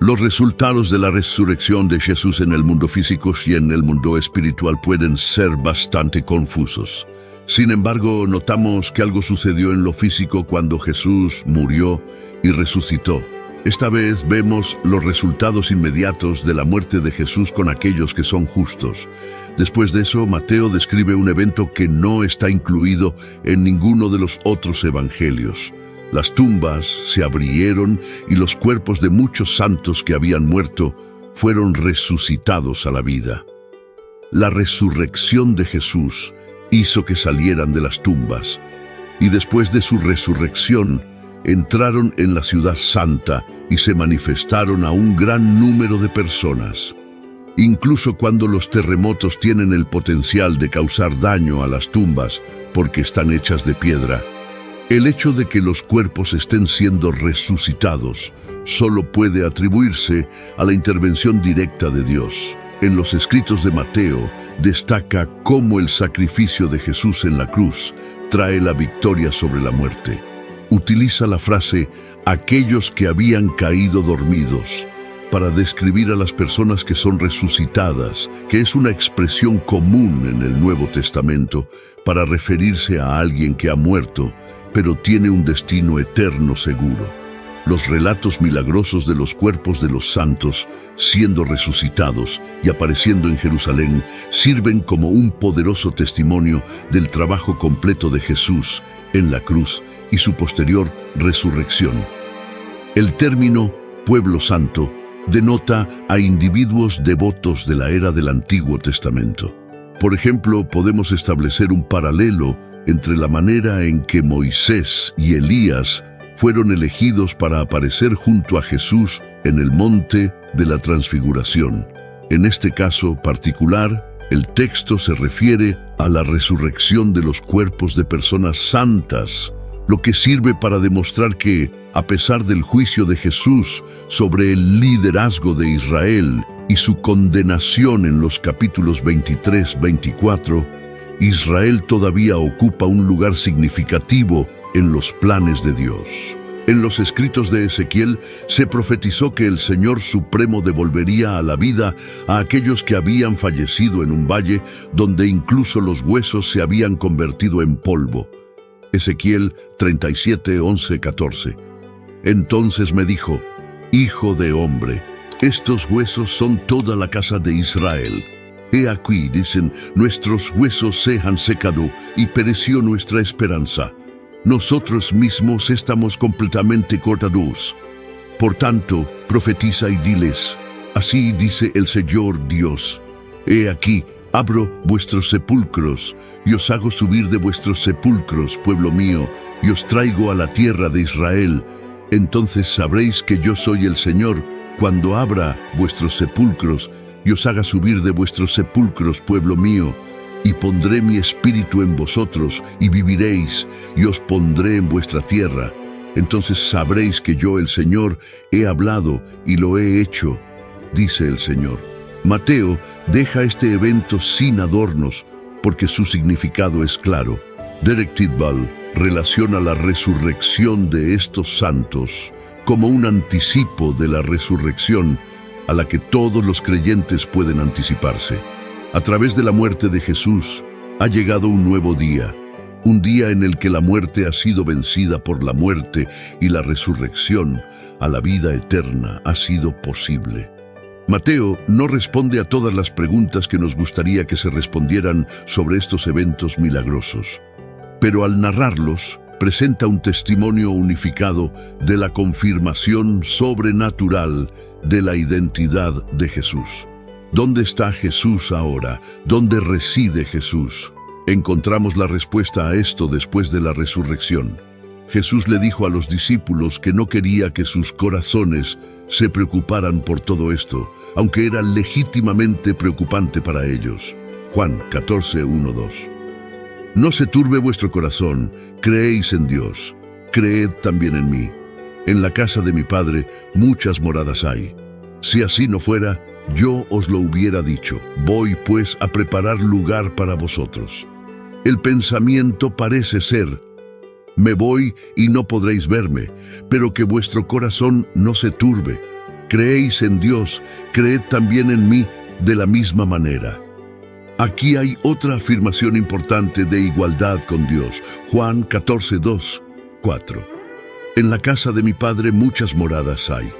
Los resultados de la resurrección de Jesús en el mundo físico y en el mundo espiritual pueden ser bastante confusos. Sin embargo, notamos que algo sucedió en lo físico cuando Jesús murió y resucitó. Esta vez vemos los resultados inmediatos de la muerte de Jesús con aquellos que son justos. Después de eso, Mateo describe un evento que no está incluido en ninguno de los otros evangelios. Las tumbas se abrieron y los cuerpos de muchos santos que habían muerto fueron resucitados a la vida. La resurrección de Jesús hizo que salieran de las tumbas, y después de su resurrección, entraron en la ciudad santa y se manifestaron a un gran número de personas. Incluso cuando los terremotos tienen el potencial de causar daño a las tumbas porque están hechas de piedra, el hecho de que los cuerpos estén siendo resucitados solo puede atribuirse a la intervención directa de Dios. En los escritos de Mateo destaca cómo el sacrificio de Jesús en la cruz trae la victoria sobre la muerte. Utiliza la frase «aquellos que habían caído dormidos» para describir a las personas que son resucitadas, que es una expresión común en el Nuevo Testamento para referirse a alguien que ha muerto, pero tiene un destino eterno seguro. Los relatos milagrosos de los cuerpos de los santos siendo resucitados y apareciendo en Jerusalén sirven como un poderoso testimonio del trabajo completo de Jesús en la cruz y su posterior resurrección. El término pueblo santo denota a individuos devotos de la era del Antiguo Testamento. Por ejemplo, podemos establecer un paralelo entre la manera en que Moisés y Elías fueron elegidos para aparecer junto a Jesús en el monte de la Transfiguración. En este caso particular, el texto se refiere a la resurrección de los cuerpos de personas santas, lo que sirve para demostrar que, a pesar del juicio de Jesús sobre el liderazgo de Israel y su condenación en los capítulos 23-24, Israel todavía ocupa un lugar significativo en los planes de Dios. En los escritos de Ezequiel se profetizó que el Señor Supremo devolvería a la vida a aquellos que habían fallecido en un valle donde incluso los huesos se habían convertido en polvo. Ezequiel 37, 11, 14. Entonces me dijo: Hijo de hombre, estos huesos son toda la casa de Israel. He aquí, dicen, nuestros huesos se han secado y pereció nuestra esperanza. Nosotros mismos estamos completamente cortados. Por tanto, profetiza y diles: así dice el Señor Dios. He aquí, abro vuestros sepulcros, y os hago subir de vuestros sepulcros, pueblo mío, y os traigo a la tierra de Israel. Entonces sabréis que yo soy el Señor, cuando abra vuestros sepulcros, y os haga subir de vuestros sepulcros, pueblo mío, y pondré mi espíritu en vosotros, y viviréis, y os pondré en vuestra tierra. Entonces sabréis que yo, el Señor, he hablado y lo he hecho, dice el Señor. Mateo deja este evento sin adornos, porque su significado es claro. Derek Tidball relaciona la resurrección de estos santos como un anticipo de la resurrección a la que todos los creyentes pueden anticiparse. A través de la muerte de Jesús ha llegado un nuevo día, un día en el que la muerte ha sido vencida por la muerte y la resurrección a la vida eterna ha sido posible. Mateo no responde a todas las preguntas que nos gustaría que se respondieran sobre estos eventos milagrosos, pero al narrarlos presenta un testimonio unificado de la confirmación sobrenatural de la identidad de Jesús. ¿Dónde está Jesús ahora? ¿Dónde reside Jesús? Encontramos la respuesta a esto después de la resurrección. Jesús le dijo a los discípulos que no quería que sus corazones se preocuparan por todo esto, aunque era legítimamente preocupante para ellos. Juan 14, 1, 2. No se turbe vuestro corazón, creéis en Dios, creed también en mí. En la casa de mi Padre muchas moradas hay. Si así no fuera, yo os lo hubiera dicho. Voy pues a preparar lugar para vosotros. El pensamiento parece ser: me voy y no podréis verme, pero que vuestro corazón no se turbe. Creéis en Dios, creed también en mí de la misma manera. Aquí hay otra afirmación importante de igualdad con Dios. Juan 14, 2, 4. En la casa de mi Padre muchas moradas hay.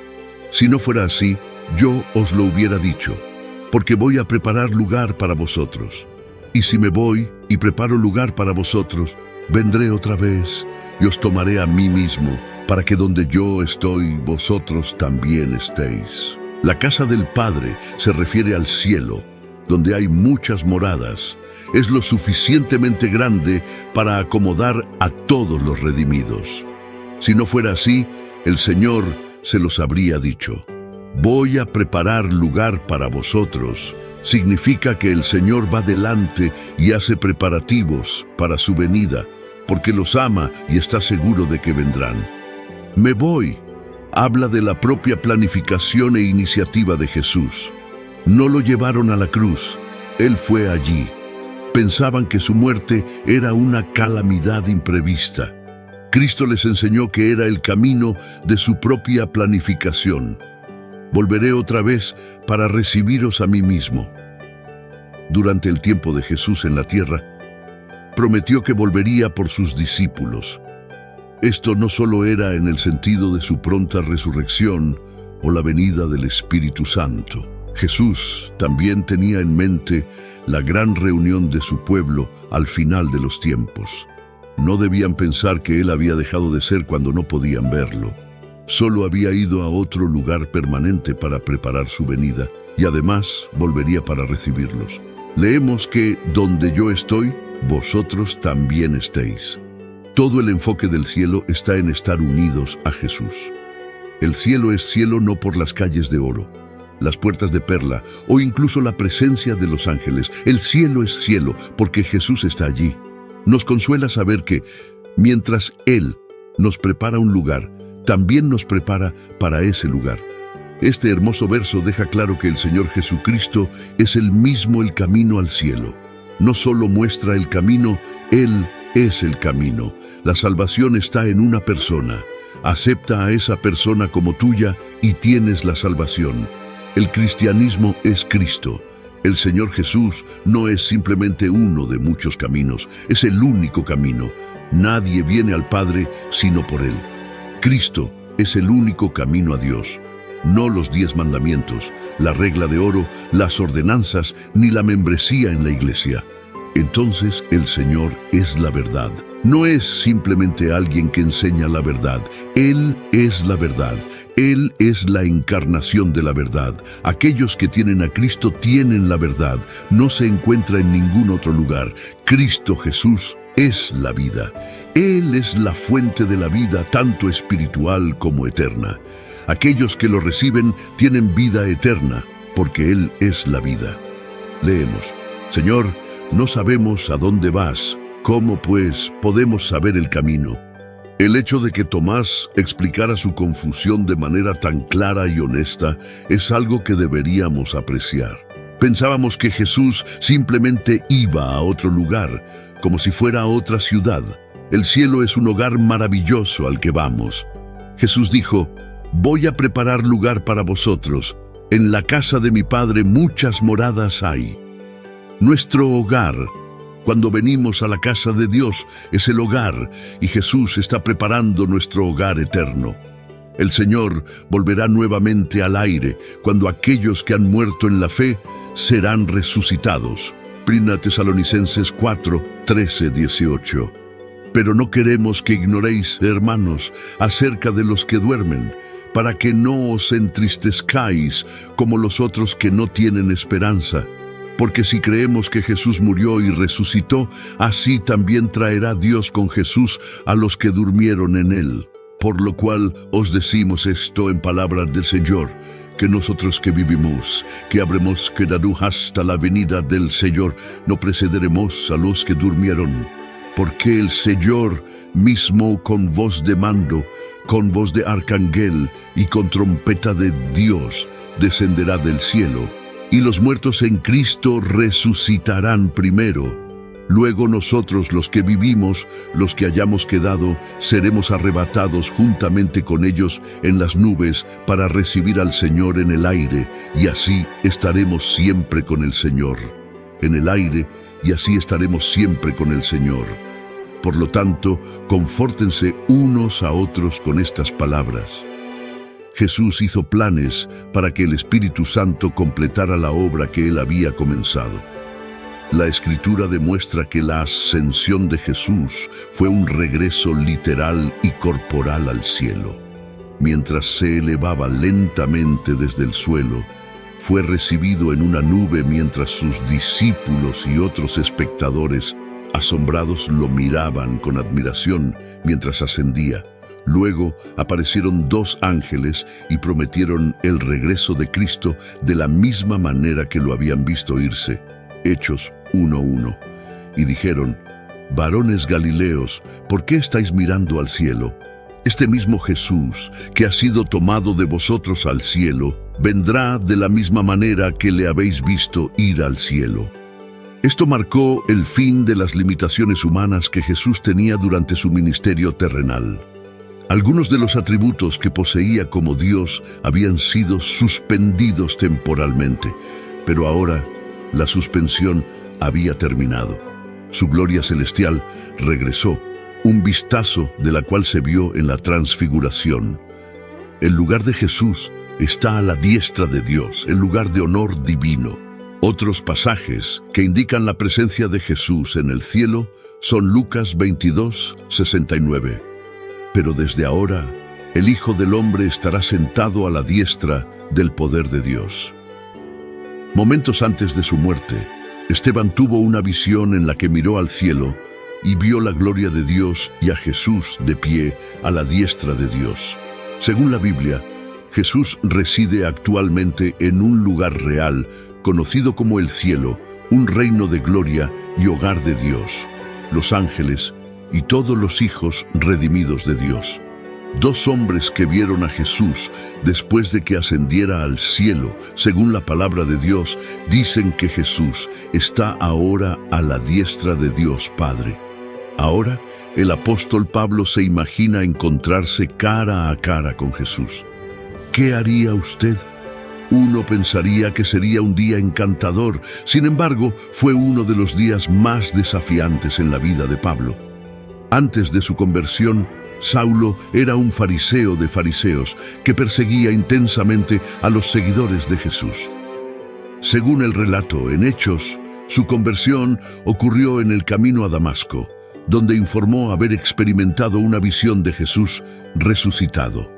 Si no fuera así, yo os lo hubiera dicho, porque voy a preparar lugar para vosotros. Y si me voy y preparo lugar para vosotros, vendré otra vez y os tomaré a mí mismo, para que donde yo estoy, vosotros también estéis. La casa del Padre se refiere al cielo, donde hay muchas moradas. Es lo suficientemente grande para acomodar a todos los redimidos. Si no fuera así, el Señor se los habría dicho. Voy a preparar lugar para vosotros. Significa que el Señor va delante y hace preparativos para su venida, porque los ama y está seguro de que vendrán. Me voy. Habla de la propia planificación e iniciativa de Jesús. No lo llevaron a la cruz. Él fue allí. Pensaban que su muerte era una calamidad imprevista. Cristo les enseñó que era el camino de su propia planificación. Volveré otra vez para recibiros a mí mismo. Durante el tiempo de Jesús en la tierra, prometió que volvería por sus discípulos. Esto no solo era en el sentido de su pronta resurrección o la venida del Espíritu Santo. Jesús también tenía en mente la gran reunión de su pueblo al final de los tiempos. No debían pensar que Él había dejado de ser cuando no podían verlo. Solo había ido a otro lugar permanente para preparar su venida, y además volvería para recibirlos. Leemos que donde yo estoy, vosotros también estéis. Todo el enfoque del cielo está en estar unidos a Jesús. El cielo es cielo no por las calles de oro, las puertas de perla o incluso la presencia de los ángeles. El cielo es cielo porque Jesús está allí. Nos consuela saber que, mientras Él nos prepara un lugar, también nos prepara para ese lugar. Este hermoso verso deja claro que el Señor Jesucristo es el mismo el camino al cielo. No solo muestra el camino, Él es el camino. La salvación está en una persona. Acepta a esa persona como tuya y tienes la salvación. El cristianismo es Cristo. El Señor Jesús no es simplemente uno de muchos caminos, es el único camino. Nadie viene al Padre sino por Él. Cristo es el único camino a Dios. No los 10 mandamientos, la regla de oro, las ordenanzas, ni la membresía en la iglesia. Entonces el Señor es la verdad. No es simplemente alguien que enseña la verdad. Él es la verdad. Él es la encarnación de la verdad. Aquellos que tienen a Cristo tienen la verdad. No se encuentra en ningún otro lugar. Cristo Jesús es la vida. Él es la fuente de la vida, tanto espiritual como eterna. Aquellos que lo reciben tienen vida eterna, porque Él es la vida. Leemos: Señor, no sabemos a dónde vas. ¿Cómo, pues, podemos saber el camino? El hecho de que Tomás explicara su confusión de manera tan clara y honesta es algo que deberíamos apreciar. Pensábamos que Jesús simplemente iba a otro lugar, como si fuera a otra ciudad. El cielo es un hogar maravilloso al que vamos. Jesús dijo: voy a preparar lugar para vosotros. En la casa de mi Padre muchas moradas hay. Nuestro hogar, cuando venimos a la casa de Dios, es el hogar, y Jesús está preparando nuestro hogar eterno. El Señor volverá nuevamente al aire, cuando aquellos que han muerto en la fe serán resucitados. 1 Tesalonicenses 4, 13, 18. Pero no queremos que ignoréis, hermanos, acerca de los que duermen, para que no os entristezcáis como los otros que no tienen esperanza. Porque si creemos que Jesús murió y resucitó, así también traerá Dios con Jesús a los que durmieron en Él. Por lo cual os decimos esto en palabras del Señor, que nosotros que vivimos, que habremos quedado hasta la venida del Señor, no precederemos a los que durmieron. Porque el Señor mismo con voz de mando, con voz de arcángel y con trompeta de Dios, descenderá del cielo. Y los muertos en Cristo resucitarán primero. Luego nosotros, los que vivimos, los que hayamos quedado, seremos arrebatados juntamente con ellos en las nubes para recibir al Señor en el aire, y así estaremos siempre con el Señor. En el aire, y así estaremos siempre con el Señor. Por lo tanto, confórtense unos a otros con estas palabras. Jesús hizo planes para que el Espíritu Santo completara la obra que él había comenzado. La Escritura demuestra que la ascensión de Jesús fue un regreso literal y corporal al cielo. Mientras se elevaba lentamente desde el suelo, fue recibido en una nube mientras sus discípulos y otros espectadores asombrados lo miraban con admiración mientras ascendía. Luego aparecieron 2 ángeles y prometieron el regreso de Cristo de la misma manera que lo habían visto irse. Hechos 1:1. Y dijeron: varones Galileos, ¿por qué estáis mirando al cielo? Este mismo Jesús, que ha sido tomado de vosotros al cielo, vendrá de la misma manera que le habéis visto ir al cielo. Esto marcó el fin de las limitaciones humanas que Jesús tenía durante su ministerio terrenal. Algunos de los atributos que poseía como Dios habían sido suspendidos temporalmente, pero ahora la suspensión había terminado. Su gloria celestial regresó, un vistazo de la cual se vio en la transfiguración. El lugar de Jesús está a la diestra de Dios, el lugar de honor divino. Otros pasajes que indican la presencia de Jesús en el cielo son Lucas 22:69. Pero desde ahora, el Hijo del Hombre estará sentado a la diestra del poder de Dios. Momentos antes de su muerte, Esteban tuvo una visión en la que miró al cielo y vio la gloria de Dios y a Jesús de pie a la diestra de Dios. Según la Biblia, Jesús reside actualmente en un lugar real, conocido como el cielo, un reino de gloria y hogar de Dios, los ángeles y todos los hijos redimidos de Dios. 2 hombres que vieron a Jesús después de que ascendiera al cielo, según la palabra de Dios, dicen que Jesús está ahora a la diestra de Dios Padre. Ahora, el apóstol Pablo se imagina encontrarse cara a cara con Jesús. ¿Qué haría usted? Uno pensaría que sería un día encantador. Sin embargo, fue uno de los días más desafiantes en la vida de Pablo. Antes de su conversión, Saulo era un fariseo de fariseos que perseguía intensamente a los seguidores de Jesús. Según el relato en Hechos, su conversión ocurrió en el camino a Damasco, donde informó haber experimentado una visión de Jesús resucitado.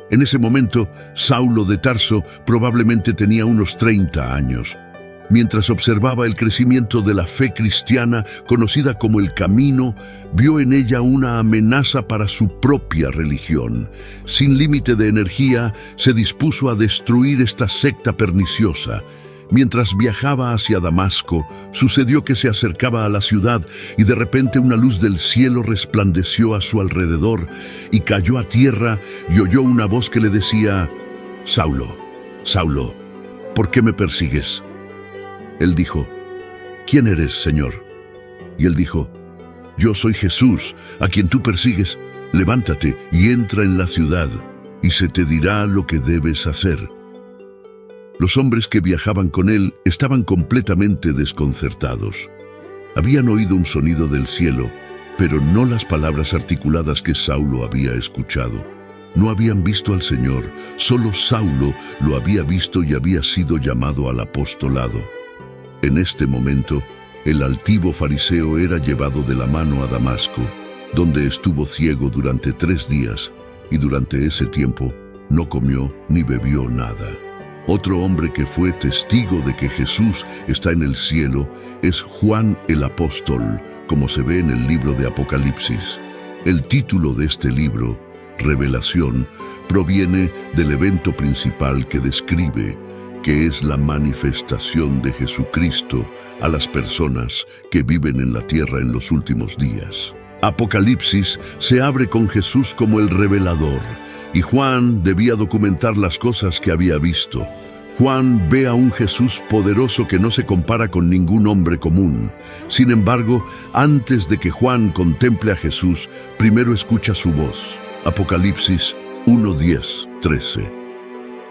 En ese momento, Saulo de Tarso probablemente tenía unos 30 años. Mientras observaba el crecimiento de la fe cristiana, conocida como el Camino, vio en ella una amenaza para su propia religión. Sin límite de energía, se dispuso a destruir esta secta perniciosa. Mientras viajaba hacia Damasco, sucedió que se acercaba a la ciudad y de repente una luz del cielo resplandeció a su alrededor y cayó a tierra y oyó una voz que le decía: Saulo, Saulo, ¿por qué me persigues? Él dijo: ¿quién eres, Señor? Y él dijo: yo soy Jesús, a quien tú persigues. Levántate y entra en la ciudad, y se te dirá lo que debes hacer. Los hombres que viajaban con él estaban completamente desconcertados. Habían oído un sonido del cielo, pero no las palabras articuladas que Saulo había escuchado. No habían visto al Señor, solo Saulo lo había visto y había sido llamado al apostolado. En este momento, el altivo fariseo era llevado de la mano a Damasco, donde estuvo ciego durante 3 días, y durante ese tiempo no comió ni bebió nada. Otro hombre que fue testigo de que Jesús está en el cielo es Juan el Apóstol, como se ve en el libro de Apocalipsis. El título de este libro, Revelación, proviene del evento principal que describe, que es la manifestación de Jesucristo a las personas que viven en la tierra en los últimos días. Apocalipsis se abre con Jesús como el revelador, y Juan debía documentar las cosas que había visto. Juan ve a un Jesús poderoso que no se compara con ningún hombre común. Sin embargo, antes de que Juan contemple a Jesús, primero escucha su voz. Apocalipsis 1:10-13.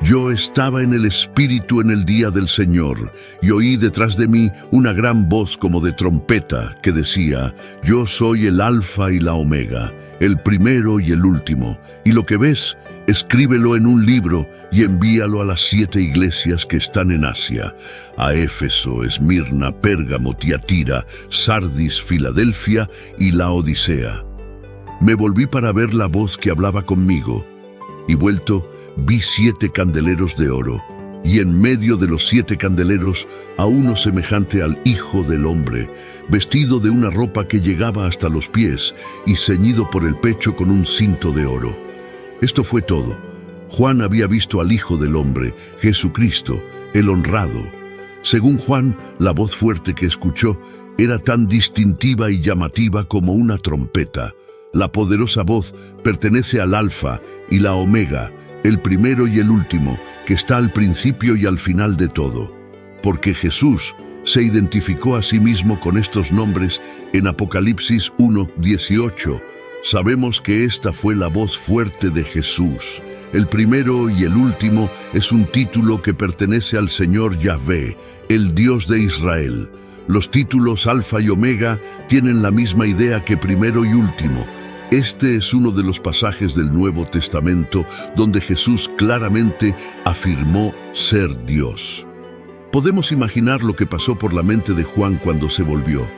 Yo estaba en el Espíritu en el día del Señor, y oí detrás de mí una gran voz como de trompeta que decía: Yo soy el Alfa y la Omega, el primero y el último. Y lo que ves, escríbelo en un libro y envíalo a las 7 iglesias que están en Asia: a Éfeso, Esmirna, Pérgamo, Tiatira, Sardis, Filadelfia y Laodicea. Me volví para ver la voz que hablaba conmigo, y vuelto, vi 7 candeleros de oro, y en medio de los 7 candeleros a uno semejante al Hijo del Hombre, vestido de una ropa que llegaba hasta los pies y ceñido por el pecho con un cinto de oro. Esto fue todo. Juan había visto al Hijo del Hombre, Jesucristo, el honrado. Según Juan, la voz fuerte que escuchó era tan distintiva y llamativa como una trompeta. La poderosa voz pertenece al Alfa y la Omega, el primero y el último, que está al principio y al final de todo. Porque Jesús se identificó a sí mismo con estos nombres en Apocalipsis 1:18. Sabemos que esta fue la voz fuerte de Jesús. El primero y el último es un título que pertenece al Señor Yahvé, el Dios de Israel. Los títulos Alfa y Omega tienen la misma idea que primero y último. Este es uno de los pasajes del Nuevo Testamento donde Jesús claramente afirmó ser Dios. Podemos imaginar lo que pasó por la mente de Juan cuando se volvió.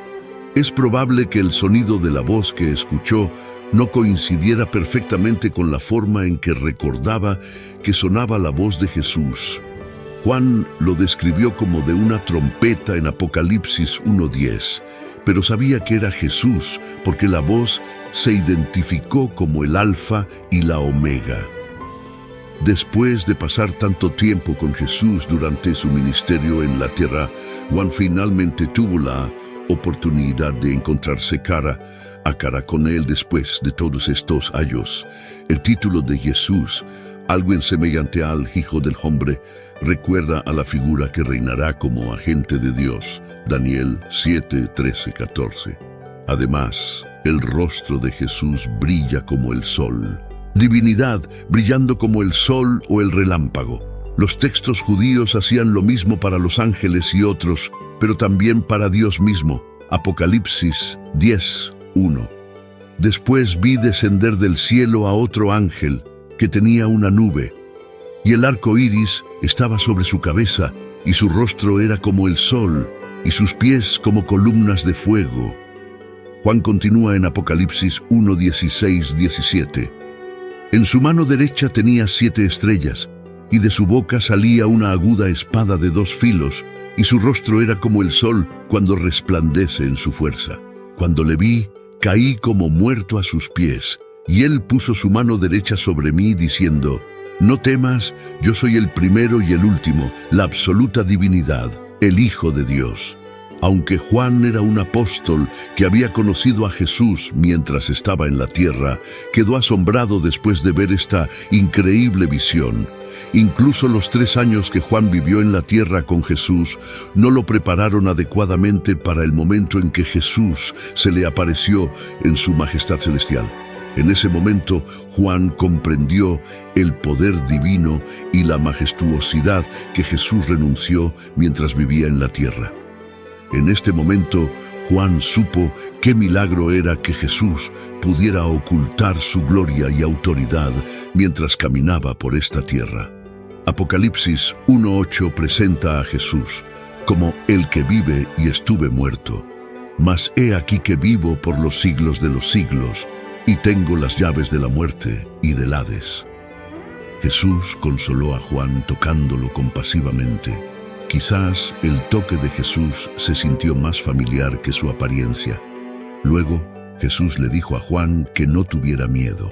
Es probable que el sonido de la voz que escuchó no coincidiera perfectamente con la forma en que recordaba que sonaba la voz de Jesús. Juan lo describió como de una trompeta en Apocalipsis 1:10, pero sabía que era Jesús porque la voz se identificó como el Alfa y la Omega. Después de pasar tanto tiempo con Jesús durante su ministerio en la tierra, Juan finalmente tuvo la oportunidad de encontrarse cara a cara con él después de todos estos años. El título de Jesús, algo semejante al Hijo del Hombre, recuerda a la figura que reinará como agente de Dios, Daniel 7:13-14. Además, el rostro de Jesús brilla como el sol. Divinidad brillando como el sol o el relámpago. Los textos judíos hacían lo mismo para los ángeles y otros, pero también para Dios mismo. Apocalipsis 10:1. Después vi descender del cielo a otro ángel que tenía una nube, y el arco iris estaba sobre su cabeza, y su rostro era como el sol, y sus pies como columnas de fuego. Juan continúa en Apocalipsis 1:16-17. En su mano derecha tenía 7 estrellas, y de su boca salía una aguda espada de 2 filos, y su rostro era como el sol cuando resplandece en su fuerza. Cuando le vi, caí como muerto a sus pies, y él puso su mano derecha sobre mí, diciendo: No temas, yo soy el primero y el último, la absoluta divinidad, el Hijo de Dios. Aunque Juan era un apóstol que había conocido a Jesús mientras estaba en la tierra, quedó asombrado después de ver esta increíble visión. Incluso los 3 años que Juan vivió en la tierra con Jesús no lo prepararon adecuadamente para el momento en que Jesús se le apareció en su majestad celestial. En ese momento, Juan comprendió el poder divino y la majestuosidad que Jesús renunció mientras vivía en la tierra. En este momento, Juan supo qué milagro era que Jesús pudiera ocultar su gloria y autoridad mientras caminaba por esta tierra. Apocalipsis 1:8 presenta a Jesús como el que vive y estuve muerto. Mas he aquí que vivo por los siglos de los siglos, y tengo las llaves de la muerte y del Hades. Jesús consoló a Juan tocándolo compasivamente. Quizás el toque de Jesús se sintió más familiar que su apariencia. Luego, Jesús le dijo a Juan que no tuviera miedo.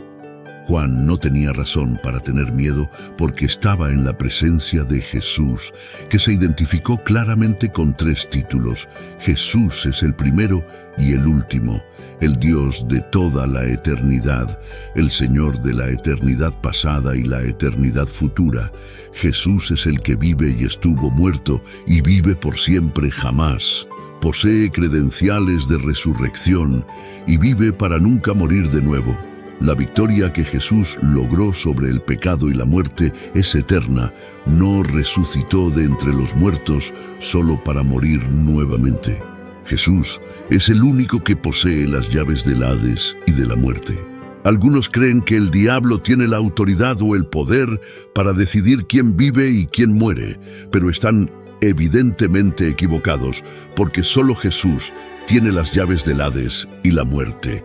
Juan no tenía razón para tener miedo porque estaba en la presencia de Jesús, que se identificó claramente con 3 títulos. Jesús es el primero y el último, el Dios de toda la eternidad, el Señor de la eternidad pasada y la eternidad futura. Jesús es el que vive y estuvo muerto y vive por siempre jamás. Posee credenciales de resurrección y vive para nunca morir de nuevo. La victoria que Jesús logró sobre el pecado y la muerte es eterna. No resucitó de entre los muertos solo para morir nuevamente. Jesús es el único que posee las llaves del Hades y de la muerte. Algunos creen que el diablo tiene la autoridad o el poder para decidir quién vive y quién muere, pero están evidentemente equivocados, porque solo Jesús tiene las llaves del Hades y la muerte.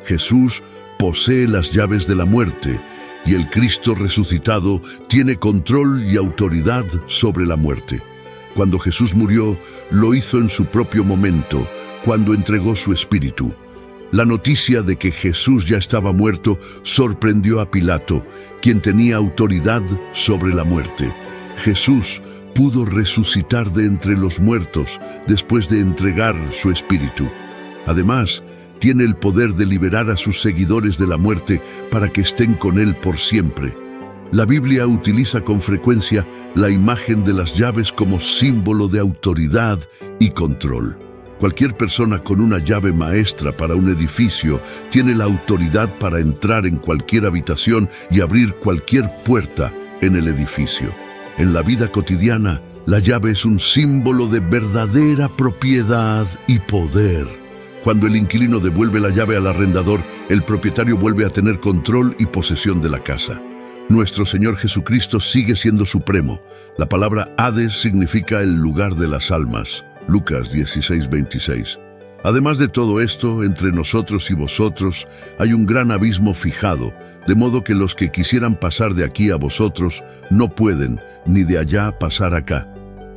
Jesús posee las llaves de la muerte, y el Cristo resucitado tiene control y autoridad sobre la muerte. Cuando Jesús murió, lo hizo en su propio momento, cuando entregó su espíritu. La noticia de que Jesús ya estaba muerto sorprendió a Pilato, quien tenía autoridad sobre la muerte. Jesús pudo resucitar de entre los muertos después de entregar su espíritu. Además, tiene el poder de liberar a sus seguidores de la muerte para que estén con Él por siempre. La Biblia utiliza con frecuencia la imagen de las llaves como símbolo de autoridad y control. Cualquier persona con una llave maestra para un edificio tiene la autoridad para entrar en cualquier habitación y abrir cualquier puerta en el edificio. En la vida cotidiana, la llave es un símbolo de verdadera propiedad y poder. Cuando el inquilino devuelve la llave al arrendador, el propietario vuelve a tener control y posesión de la casa. Nuestro Señor Jesucristo sigue siendo supremo. La palabra Hades significa el lugar de las almas. Lucas 16:26. Además de todo esto, entre nosotros y vosotros hay un gran abismo fijado, de modo que los que quisieran pasar de aquí a vosotros no pueden, ni de allá pasar acá.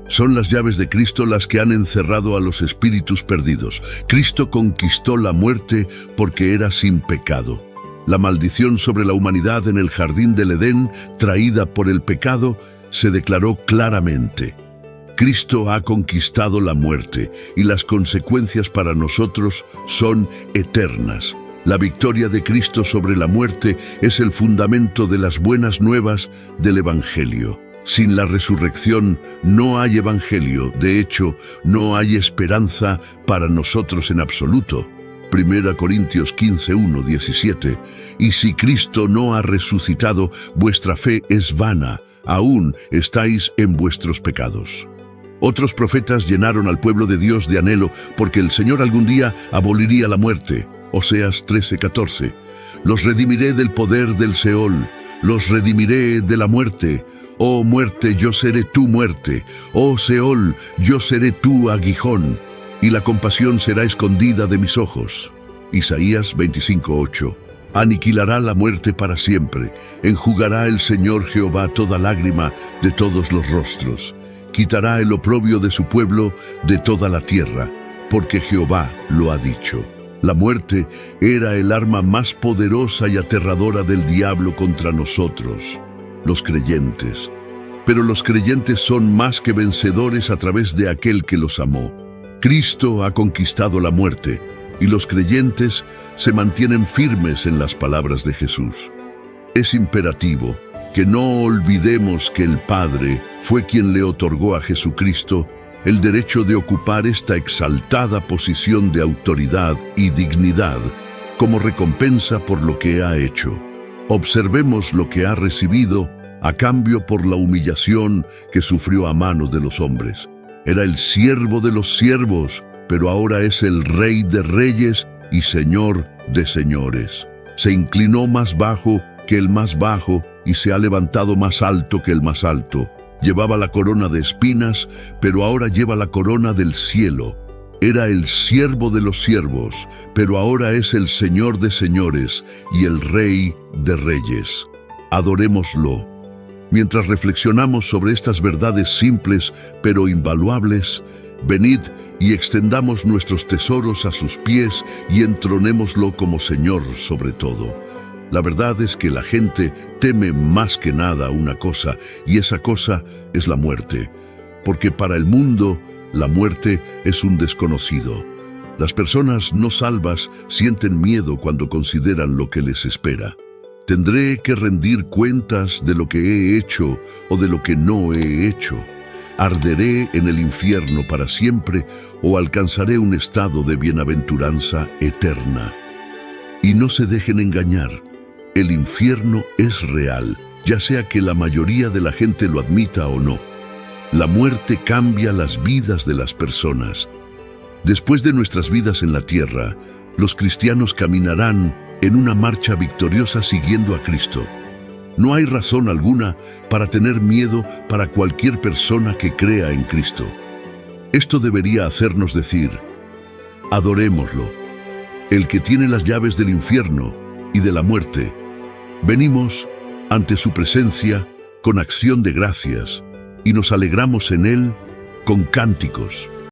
Son las llaves de Cristo las que han encerrado a los espíritus perdidos. Cristo conquistó la muerte porque era sin pecado. La maldición sobre la humanidad en el jardín del Edén, traída por el pecado, se declaró claramente. Cristo ha conquistado la muerte y las consecuencias para nosotros son eternas. La victoria de Cristo sobre la muerte es el fundamento de las buenas nuevas del Evangelio. Sin la resurrección no hay Evangelio, de hecho, no hay esperanza para nosotros en absoluto. 1 Corintios 15:1-17. Y si Cristo no ha resucitado, vuestra fe es vana, aún estáis en vuestros pecados. Otros profetas llenaron al pueblo de Dios de anhelo porque el Señor algún día aboliría la muerte. Oseas 13:14. Los redimiré del poder del Seol, los redimiré de la muerte. Oh muerte, yo seré tu muerte. Oh Seol, yo seré tu aguijón. Y la compasión será escondida de mis ojos. Isaías 25:8. Aniquilará la muerte para siempre. Enjugará el Señor Jehová toda lágrima de todos los rostros. Quitará el oprobio de su pueblo de toda la tierra, porque Jehová lo ha dicho. La muerte era el arma más poderosa y aterradora del diablo contra nosotros, los creyentes. Pero los creyentes son más que vencedores a través de aquel que los amó. Cristo ha conquistado la muerte, y los creyentes se mantienen firmes en las palabras de Jesús. Es imperativo que no olvidemos que el Padre fue quien le otorgó a Jesucristo el derecho de ocupar esta exaltada posición de autoridad y dignidad como recompensa por lo que ha hecho. Observemos lo que ha recibido a cambio por la humillación que sufrió a manos de los hombres. Era el siervo de los siervos, pero ahora es el Rey de reyes y Señor de señores. Se inclinó más bajo que el más bajo y se ha levantado más alto que el más alto. Llevaba la corona de espinas, pero ahora lleva la corona del cielo. Era el siervo de los siervos, pero ahora es el Señor de señores y el Rey de reyes. Adorémoslo. Mientras reflexionamos sobre estas verdades simples pero invaluables, venid y extendamos nuestros tesoros a sus pies y entronémoslo como Señor sobre todo. La verdad es que la gente teme más que nada una cosa, y esa cosa es la muerte, porque para el mundo la muerte es un desconocido. Las personas no salvas sienten miedo cuando consideran lo que les espera. ¿Tendré que rendir cuentas de lo que he hecho o de lo que no he hecho? ¿Arderé en el infierno para siempre o alcanzaré un estado de bienaventuranza eterna? Y no se dejen engañar. El infierno es real, ya sea que la mayoría de la gente lo admita o no. La muerte cambia las vidas de las personas. Después de nuestras vidas en la tierra, los cristianos caminarán en una marcha victoriosa siguiendo a Cristo. No hay razón alguna para tener miedo para cualquier persona que crea en Cristo. Esto debería hacernos decir: adorémoslo, el que tiene las llaves del infierno y de la muerte. Venimos ante su presencia con acción de gracias y nos alegramos en él con cánticos.